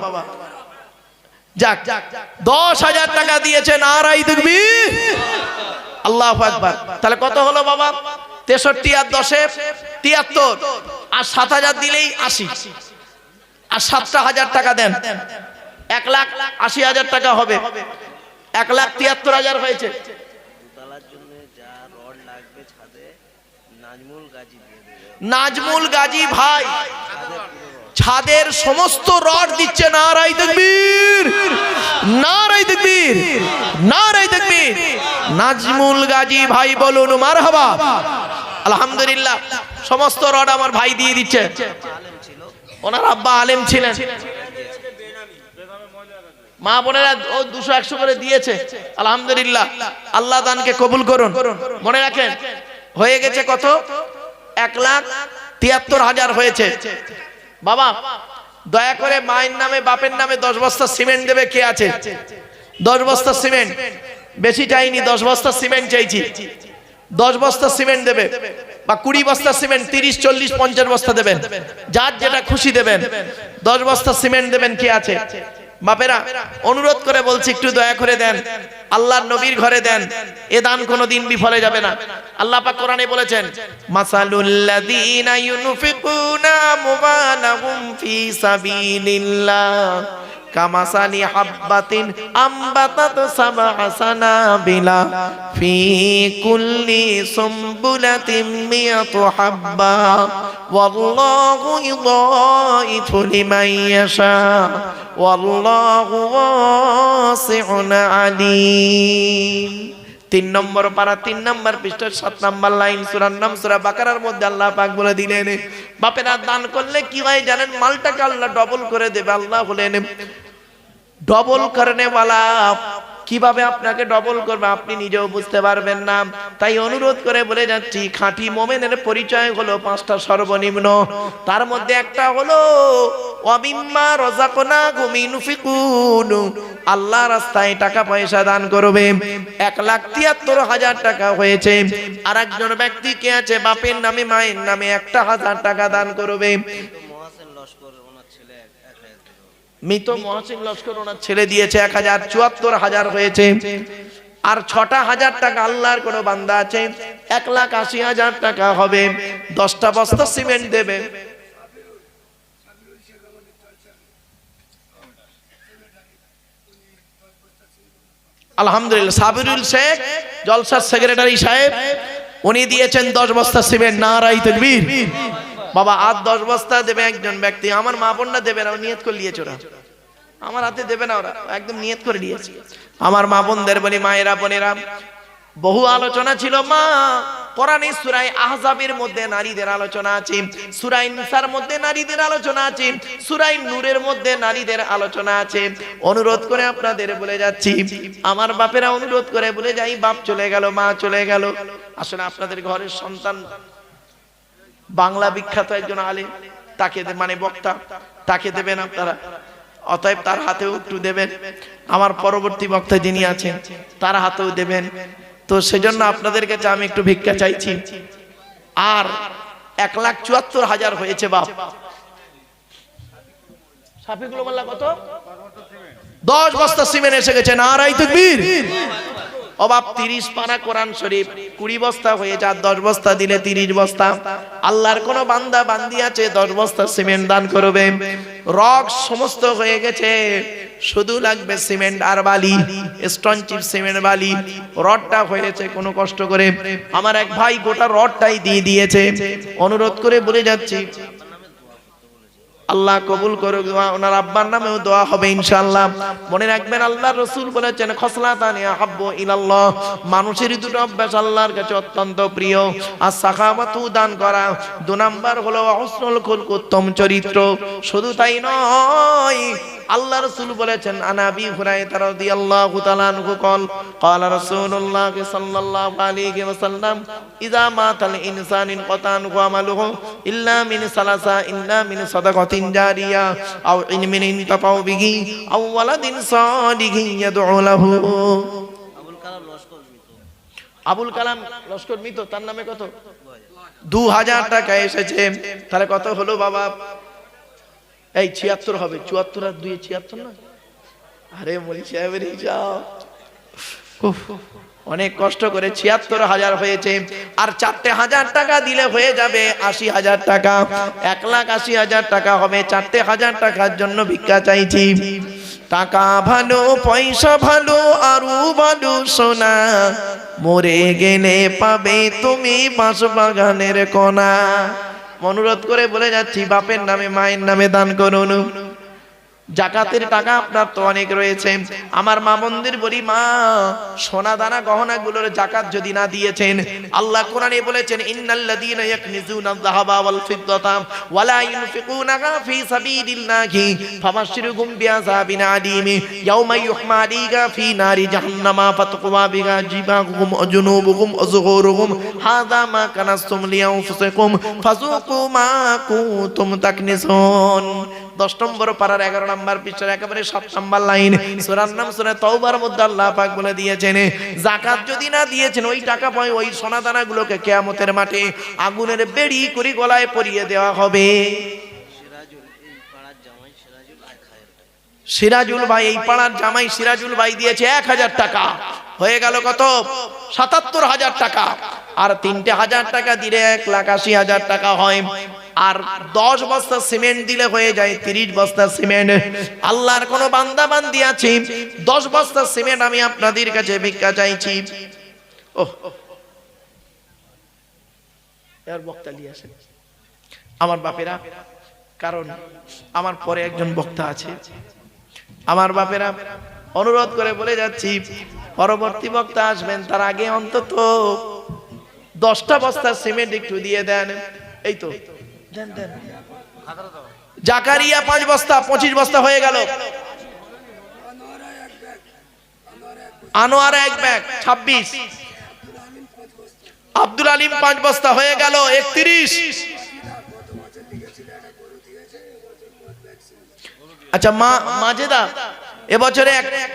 যাক 10,000 টাকা দিয়েছে। নারায়ে তাকবীর, আল্লাহু আকবার। তাহলে কত হলো বাবা? 63 আর 10-এ 73, আর 7,000 দিলেই 80, আর 7,000 টাকা দেন, 1,80,000 টাকা হবে। 1,73,000 হয়েছে। নাজমুল গাজী ভাই ছাদের সমস্ত রড দিচ্ছে নারায়ে তাকবীর, নারায়ে তাকবীর, নারায়ে তাকবীর। নাজমুল গাজী ভাই বলুন মারহাবা। আলহামদুলিল্লাহ, সমস্ত রড আমার ভাই দিয়ে দিচ্ছে। ওনার আব্বা আলেম ছিলেন, মা বোনেরা ও 200-100 করে দিয়েছে। আলহামদুলিল্লাহ, আল্লাহ দানকে কবুল করুন। মনে রাখেন, হয়ে গেছে কত? 1,73,000 হয়েছে। বাবা দয়া করে মায়ের নামে বাপের নামে 10 বস্তা সিমেন্ট দেবে কে আছে? 10 বস্তা সিমেন্ট, বেশি চাইনি, 10 বস্তা সিমেন্ট চাইছি। 10 বস্তা সিমেন্ট দেবে, বা 20 বস্তা সিমেন্ট, 30, 40, 50 বস্তা দেবেন, যার যেটা খুশি দেবেন। 10 বস্তা সিমেন্ট দেবেন কে আছে? বাপেরা অনুরোধ করে বলছি, একটু দয়া করে দেন, আল্লাহর নবীর ঘরে দেন, এ দান কোনোদিন বিফলে যাবে না। আল্লাহ পাক কোরআনে বলেছেন, মাসালুল্লাযীনা ইউনফিকুনা আমওয়ালাহুম ফি সাবিলিল্লাহ কামাসালি হাব্বাতিন আম্বাতাত সাবআ সানাবিলা ফি কুল্লি সুমবুলাতিন মিয়াতু হাব্বা ওয়াল্লাহু ইউযাইফু লিমান ইয়াশা ওয়াল্লাহু ওয়াসিউন আলীম। 3 নম্বর পারা 3 নম্বর পৃষ্ঠার 7 নম্বর লাইন, সূরার নাম সূরা বাকারার মধ্যে আল্লাহ পাক বলে দিলেন, বাপেরা দান করলে কি হয় জানেন? মালটাকে আল্লাহ ডবল করে দেবে। আল্লাহ বলেন ডবল করনে ওয়ালা। কিভাবে আপনাকে ডবল করবে আপনি নিজেও বুঝতে পারবেন না। তাই অনুরোধ করে বলে যাচ্ছি, খাঁটি মুমিনের পরিচয় হলো 5টা সর্বনিম্ন। তার মধ্যে একটা হলো ওয়ামিম্মা রাযাকনাহুম ইউনফিকুন, আল্লাহ রাস্তায় টাকা পয়সা দান করবে। 1,73,000 টাকা হয়েছে। আর একজন ব্যক্তি কে আছে, বাপের নামে মায়ের নামে 1,000 টাকা দান করবে। মৃত মহসিন লস্কর ওনার ছেলে দিয়েছে 1,000, 74,000 হয়েছে। আর 6,000 টাকা আল্লাহর কোন বান্দা আছে, 1,80,000 টাকা হবে। 10টা বস্তা সিমেন্ট দেবে। আলহামদুলিল্লাহ, সাবিরুল শেখ জলসার সেক্রেটারি সাহেব, উনি দিয়েছেন 10 বস্তা সিমেন্ট। নারায়ে তাকবীর। বাবা আর 10 বস্তা দেবে একজন ব্যক্তি। আমার মা বোনরা দেবে না, নিয়ত করে নিয়েছে ওরা, আমার হাতে দেবে না, ওরা একদম নিয়ত করে নিয়েছে। আমার মা বোনদের বলি, মায়েরা বোনেরা, বহু আলোচনা ছিল মা। কোরআনের সূরা আহজাবের মধ্যে নারীদের আলোচনা আছে, সূরা নিসার মধ্যে নারীদের আলোচনা আছে, সূরা নূরের মধ্যে নারীদের আলোচনা আছে। অনুরোধ করে আপনাদের বলে যাচ্ছি, আমার বাপেরা অনুরোধ করে বলে যাই, বাপ চলে গেল, মা চলে গেল, আসলে আপনাদের ঘরের সন্তান বাংলা বিখ্যাত একজন আলেম, তাকে মানে বক্তা, তাকে দেবেন আপনারা। অতএব তার হাতেও একটু দেবেন। আমার পরবর্তী বক্তা যিনি আছেন তার হাতেও দেবেন। তো সেজন্য আপনাদের কাছে আমি একটু ভিক্ষা চাইছি। আর 1,74,000 হয়েছে বাপ। শাফিকুল মোল্লা কত? 10 বস্তা সিমেন্ট এসে গেছে। নারায়ে তাকবীর। অবাব 30 পানা কোরআন শরীফ, 20 বস্তা হয়ে যা, 10 বস্তা দিলে 30 বস্তা। আল্লাহর কোন বান্দা বান্দি আছে 10 বস্তা সিমেন্ট দান করবে। রক সমস্ত হয়ে গেছে, শুধু লাগবে সিমেন্ট আর বালি, স্টোন চিপ সিমেন্ট বালি। রডটা হয়েছে কোনো কষ্ট করে, আমার এক ভাই গোটা রডটাই দিয়ে দিয়েছে। অনুরোধ করে বলে যাচ্ছি, আল্লাহ কবুল করুক। ওনার আব্বার নামেও দোয়া হবে ইনশাআল্লাহ। মনে রাখবেন, আল্লাহর রাসূল বলেছেন, খসলাতানি আহাব্বু ইলাল্লাহ, মানুষের দুটো অভ্যাস আল্লাহর কাছে অত্যন্ত প্রিয়। আর সাখাওয়াতু দান করা। 2 নাম্বার হলো হুসনুল খুলক, উত্তম চরিত্র। শুধু তাই নয়, আল্লাহ রাসূল বলেছেন, আনাবি হুরায়রা রাদিয়াল্লাহু তাআলা আনহু قال قال رسول الله صلى الله عليه وسلم اذا مات الانسان انقطع عمله الا من ثلاثه الا من صدقه جاريه او علم ينتفع به او ولد صالح يدعو له। আবুল কালাম লস্কর মৃত, তার নামে কত? 2,000 টাকা এসেছে। তাহলে কত হলো বাবা? এই 76 হবে। 74 আর 2 76 না? আরে মলি সাহেবের হিসাব অনেক কষ্ট করে 76,000 হয়েছে। আর 4,000 টাকা দিলে হয়ে যাবে 80,000 টাকা। 1,80,000 টাকা হবে। 4,000 টাকার জন্য ভিক্ষা চাইছি। টাকা ভালো, পয়সা ভালো, আরো ভালো সোনা, মরে গেলে পাবে তুমি বাঁশ বাগানের কোনা। অনুরোধ করে বলে যাচ্ছি, বাপের নামে মায়ের নামে দান করুন। জাকাতের টাকা আপনার তো অনেক রয়েছে। আমার মা মন্দির বলি, মা সোনা দানা গহনা গুলোর জাকাত যদি না দিয়েছেন, আল্লাহ কোরআনে বলেছেন, ইন্নাল্লাযীনা ইয়াকনিজুনা আয-যাহাবা ওয়াল ফিদ্দাতা ওয়া লা ইউনফিকুনাহা ফী সাবিলিল্লাহি ফাবাশশিরহুম বিআযাবিন আলীম ইয়াওমা ইউহমা আলাইহা ফী নারি জাহান্নামা ফাতকুওয়া বিহা জিবাহুম ওয়া জুনুবুহুম ওয়া যুহুরুহুম হাযা মা কানাসতুম লিআনফুসিকুম ফাযুকু মা কুনতুম তাকনিজুন। 10 নম্বর পারার 11 নম্বর পৃষ্ঠার একেবারে 7 নম্বর লাইন, সূরার নাম সূরা তাওবার মধ্যে আল্লাহ পাক বলে দিয়েছেন, যাকাত যদি না দিয়েছেন ওই টাকা পয় ওই সোনা দানাগুলোকে কিয়ামতের মাঠে আগুনের বেড়ি করে গলায় পরিয়ে দেওয়া হবে। সিরাজুল ভাই, এই পাড়ার জামাই সিরাজুল ভাই দিয়েছে 1000 টাকা, হয়ে গেল কত? ৭৭,০০০ টাকা। আর 3,০০০ টাকা দিলে 1,80,০০০ টাকা হয়। আর 10 বস্তা সিমেন্ট দিলে হয়ে যায় 30 বস্তা সিমেন্ট। আল্লাহর কোন বান্দা বান্দি আছে, 10 বস্তা সিমেন্ট আমি আপনাদের কাছে ভিক্ষা চাইছি। এর বক্তা নিয়ে আসেন আমার বাপেরা, কারণ আমার পরে একজন বক্তা আছে। আমার বাপেরা অনুরোধ করে বলে যাচ্ছি, পরবর্তী বক্তা আসবেন তার আগে অন্তত 10টা বস্তা সিমেন্ট একটু দিয়ে দেন। এই তো দেন দেন। জাকারিয়া 5 বস্তা, 25 বস্তা হয়ে গেল। আনোয়ারা 1 ব্যাগ 26। আব্দুল আলিম 5 বস্তা হয়ে গেল 31। আচ্ছা মাজেদা এবছরে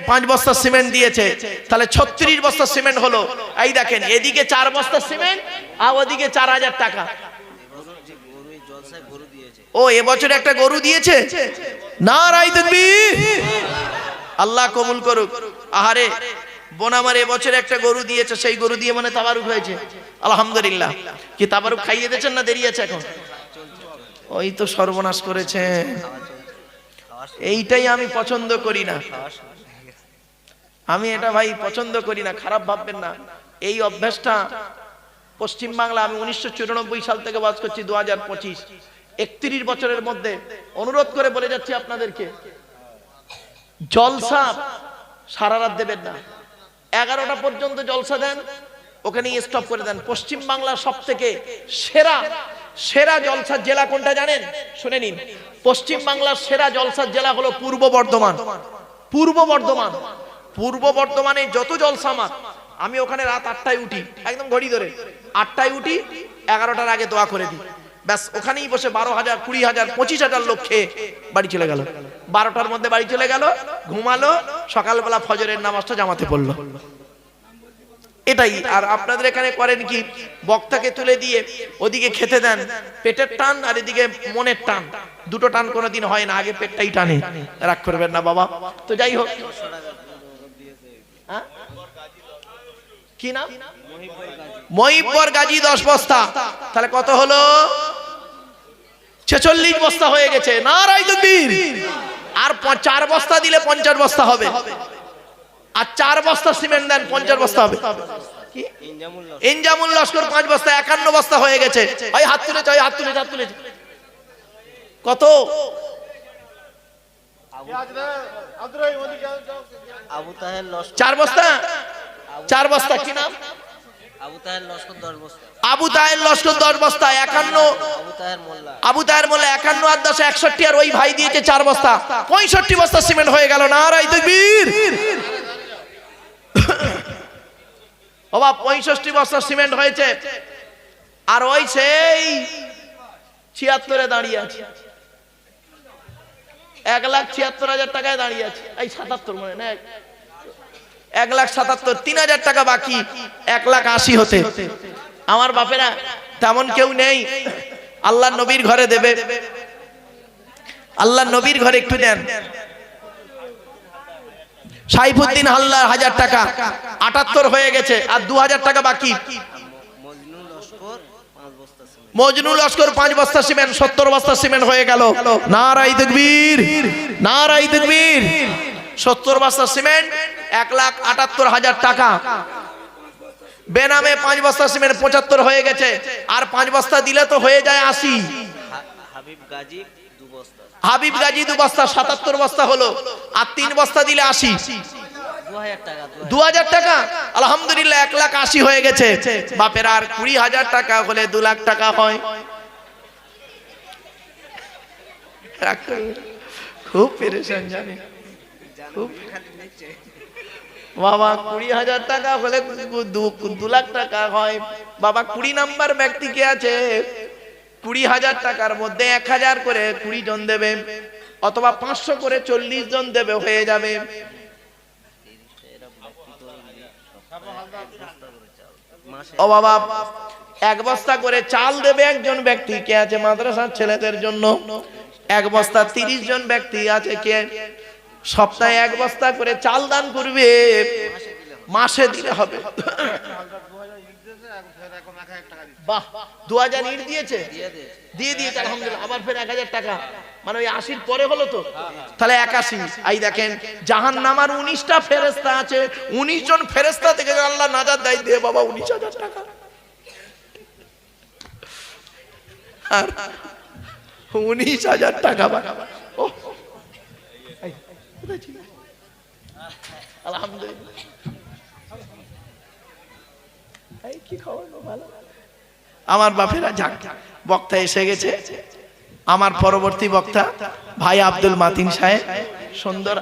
5 বস্তা সিমেন্ট দিয়েছে, তাহলে 36 বস্তা সিমেন্ট হলো। এই দেখেন, এদিকে 4 বস্তা সিমেন্ট আর ওদিকে 4000 টাকা। ও এবছরে একটা গরু দিয়েছে, নারায়ে তাকবীর, আল্লাহ কবুল করুক। আহারে বোন আমার এবছরে একটা গরু দিয়েছে, সেই গরু দিয়ে মানে তাবারুক হয়েছে, আলহামদুলিল্লাহ। কি তাবারুক খাইয়ে দিয়েছেন না দেরি আছে এখন? ওই তো সর্বনাশ করেছে। এইটাই আমি পছন্দ করি না, আমি এটা ভাই পছন্দ করি না, খারাপ ভাববেন না। এই অভ্যাসটা পশ্চিম বাংলা, আমি 1994 সাল থেকে বাস করছি 2025, 31 বছরের মধ্যে। অনুরোধ করে বলে যাচ্ছি আপনাদেরকে, জলসা সারা রাত দেবেন না, 11টা পর্যন্ত জলসা দেন, ওখানে স্টপ করে দেন। পশ্চিম বাংলার সব থেকে সেরা সেরা জলসার জেলা কোনটা জানেন? শুনে নিন, পশ্চিম বাংলার সেরা জলসার জেলা হলো পূর্ব বর্ধমান। পূর্ব বর্ধমান, পূর্ব বর্ধমানে যত জলসা আমার, আমি ওখানে রাত 8টায় উঠি, একদম ঘড়ি ধরে 8টায় উঠি, 11টার আগে দোয়া করে দিই, ব্যাস ওখানেই বসে 12,000, 20,000, 25,000 লোক খেয়ে বাড়ি চলে গেল। 12টার মধ্যে বাড়ি চলে গেল, ঘুমালো, সকালবেলা ফজরের নামাজটা জামাতে পড়লো, এটাই। আর আপনাদের এখানে করেন কি, বক্তাকে তুলে দিয়ে ওদিকে খেতে দেন, পেটের টান আর এদিকে মনের টান, দুটো টান কোনোদিন হয় না, আগে পেটটাই টানে, রাগ করবেন না বাবা। তো যাই হোক, কি নাম? মহিবর গাজী 10 বস্তা, তাহলে কত হলো? 46 বস্তা হয়ে গেছে, নারায়ে তাকবীর। আর 4 বস্তা দিলে 50 বস্তা হবে, আর 4 বস্তা সিমেন্ট দেন 50 বস্তা হবে। ইনজামুল লস্কর 5 বস্তা, 51 বস্তা হয়ে গেছে। ওই হাত তুলেছে, ওই হাত তুলেছে, হাত তুলেছে। কত? আবু তাহের লস্কর 4 বস্তা, 4 বস্তা। কি নাম? আবু তাহের লস্কর 10 বস্তা। আবু তাহের লস্কর 10 বস্তা, 51। আবু তাহের মোল্লা, আবু তাহের মোল্লা 51 আর 10 61, আর ওই ভাই দিয়েছে 4 বস্তা, 65 বস্তা সিমেন্ট হয়ে গেল, নারায়ে তাকবীর। বাবা 65 বস্তা সিমেন্ট হয়েছে। আর ওই সেই 76-এ দাঁড়িয়ে আছে, 1,76,000 টাকায় দাঁড়িয়ে আছে। এই 77 মনে না, 1,77,000, 3,000 টাকা বাকি 1,80,000 হতে। আমার বাপেরা তেমন কেউ নেই, আল্লাহ নবীর ঘরে দেবে, আল্লাহ নবীর ঘরে একটু দেন। সাইফুদ্দিন হালদার 1000 টাকা, 78 হয়ে গেছে, আর 2,000 টাকা বাকি। মজনুল লস্কর 5 বস্তা সিমেন্ট, 70 বস্তা সিমেন্ট হয়ে গেল, নারায়ে তাকবীর, নারায়ে তাকবীর। 70 বস্তা সিমেন্ট, 1,78,000 টাকা। বেনামে 5 বস্তা সিমেন্ট 75 হয়ে গেছে, আর 5 বস্তা দিলে তো হয়ে যায় 80। হাবিব গাজী 2 বস্তা, হাবিব গাজী 2 বস্তা 77 বস্তা হলো, আর 3 বস্তা দিলে 80। 2000 টাকা, 2000 টাকা, আলহামদুলিল্লাহ 1,80,000 হয়ে গেছে। বাপের আর 20,000 টাকা হলে 2 লাখ টাকা হয়। খুব পেরেশান জানি, খুব বাবা। 20,000 টাকা হলে 2 লাখ টাকা হয়। বাবা 20 নাম্বার ব্যক্তি কে আছে? 20,000 টাকার মধ্যে 1,000 করে 20 জন দেবে, অথবা 500 করে 40 জন দেবে, হয়ে যাবে। ও বাবা 1 বস্তা করে চাল দেবে একজন ব্যক্তি কে আছে? মাদ্রাসার ছেলেদের জন্য 1 বস্তা 30 জন ব্যক্তি আছে কে? সপ্তাহে 1 বস্তা করে চাল দান করবে, মাসে দিলে হবে। বাহ, 2000 ইট দিয়েছে, দিয়ে দিয়েছে আলহামদুলিল্লাহ। আবার ফের 1000 টাকা, মানে ওই 80 পরে হলো তো, তাহলে 81। এই দেখেন জাহান্নামার 19টা ফেরেশতা আছে, 19 জন ফেরেশতা থেকে আল্লাহ নাজাত দেয়, দে বাবা 19,000 টাকা। আর 19,000 টাকা বাবা, ও আলহামদুলিল্লাহ। এই কি খবর ভালো? আমার বাপেরা যাক, বক্তা এসে গেছে। আমার পরবর্তী বক্তা ভাই আব্দুল মাতিন সাহেব, সুন্দর।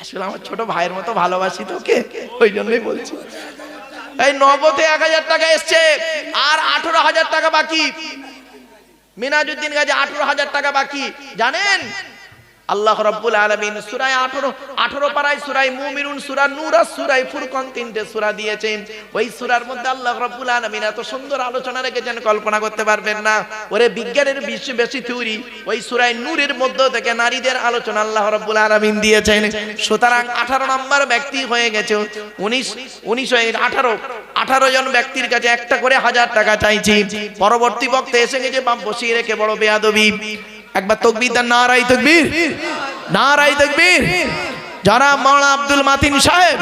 আসলে আমার ছোট ভাইয়ের মতো ভালোবাসি তোকে, ওই জন্যই বলছি। এই নগদে 1000 টাকা এসছে, আর 18,000 টাকা বাকি। মিনাজউদ্দিন গাজী 18,000 টাকা বাকি। জানেন আল্লাহ রাব্বুল আলামিন সূরা 18 পারায় সূরা মুমিনুন, সূরা নূর আর সূরা ফুরকান 3টে সূরা দিয়েছেন। ওই সূরার মধ্যে আল্লাহ রাব্বুল আলামিন এত সুন্দর আলোচনা রেখেছেন, কল্পনা করতে পারবেন না। ওরে বিজ্ঞানের বেশি থিওরি ওই সূরা নূরের মধ্যে থেকে নারীদের আলোচনা আল্লাহ রাব্বুল আলামিন দিয়েছেন। সুতরাং 18 নম্বর ব্যক্তি হয়ে গেছে, 19 হয়ে গেছে, 18 জন ব্যক্তির কাছে একটা করে 1000 টাকা চাইছি। পরবর্তী বক্তা এসে গেছে, বাপ বসিয়ে রেখে বড় বেয়াদবি। একবার তাকবীর দেন, নারায়ে তাকবীর, নারায়ে তাকবীর। যারা মাওলানা আব্দুল মাতিন সাহেব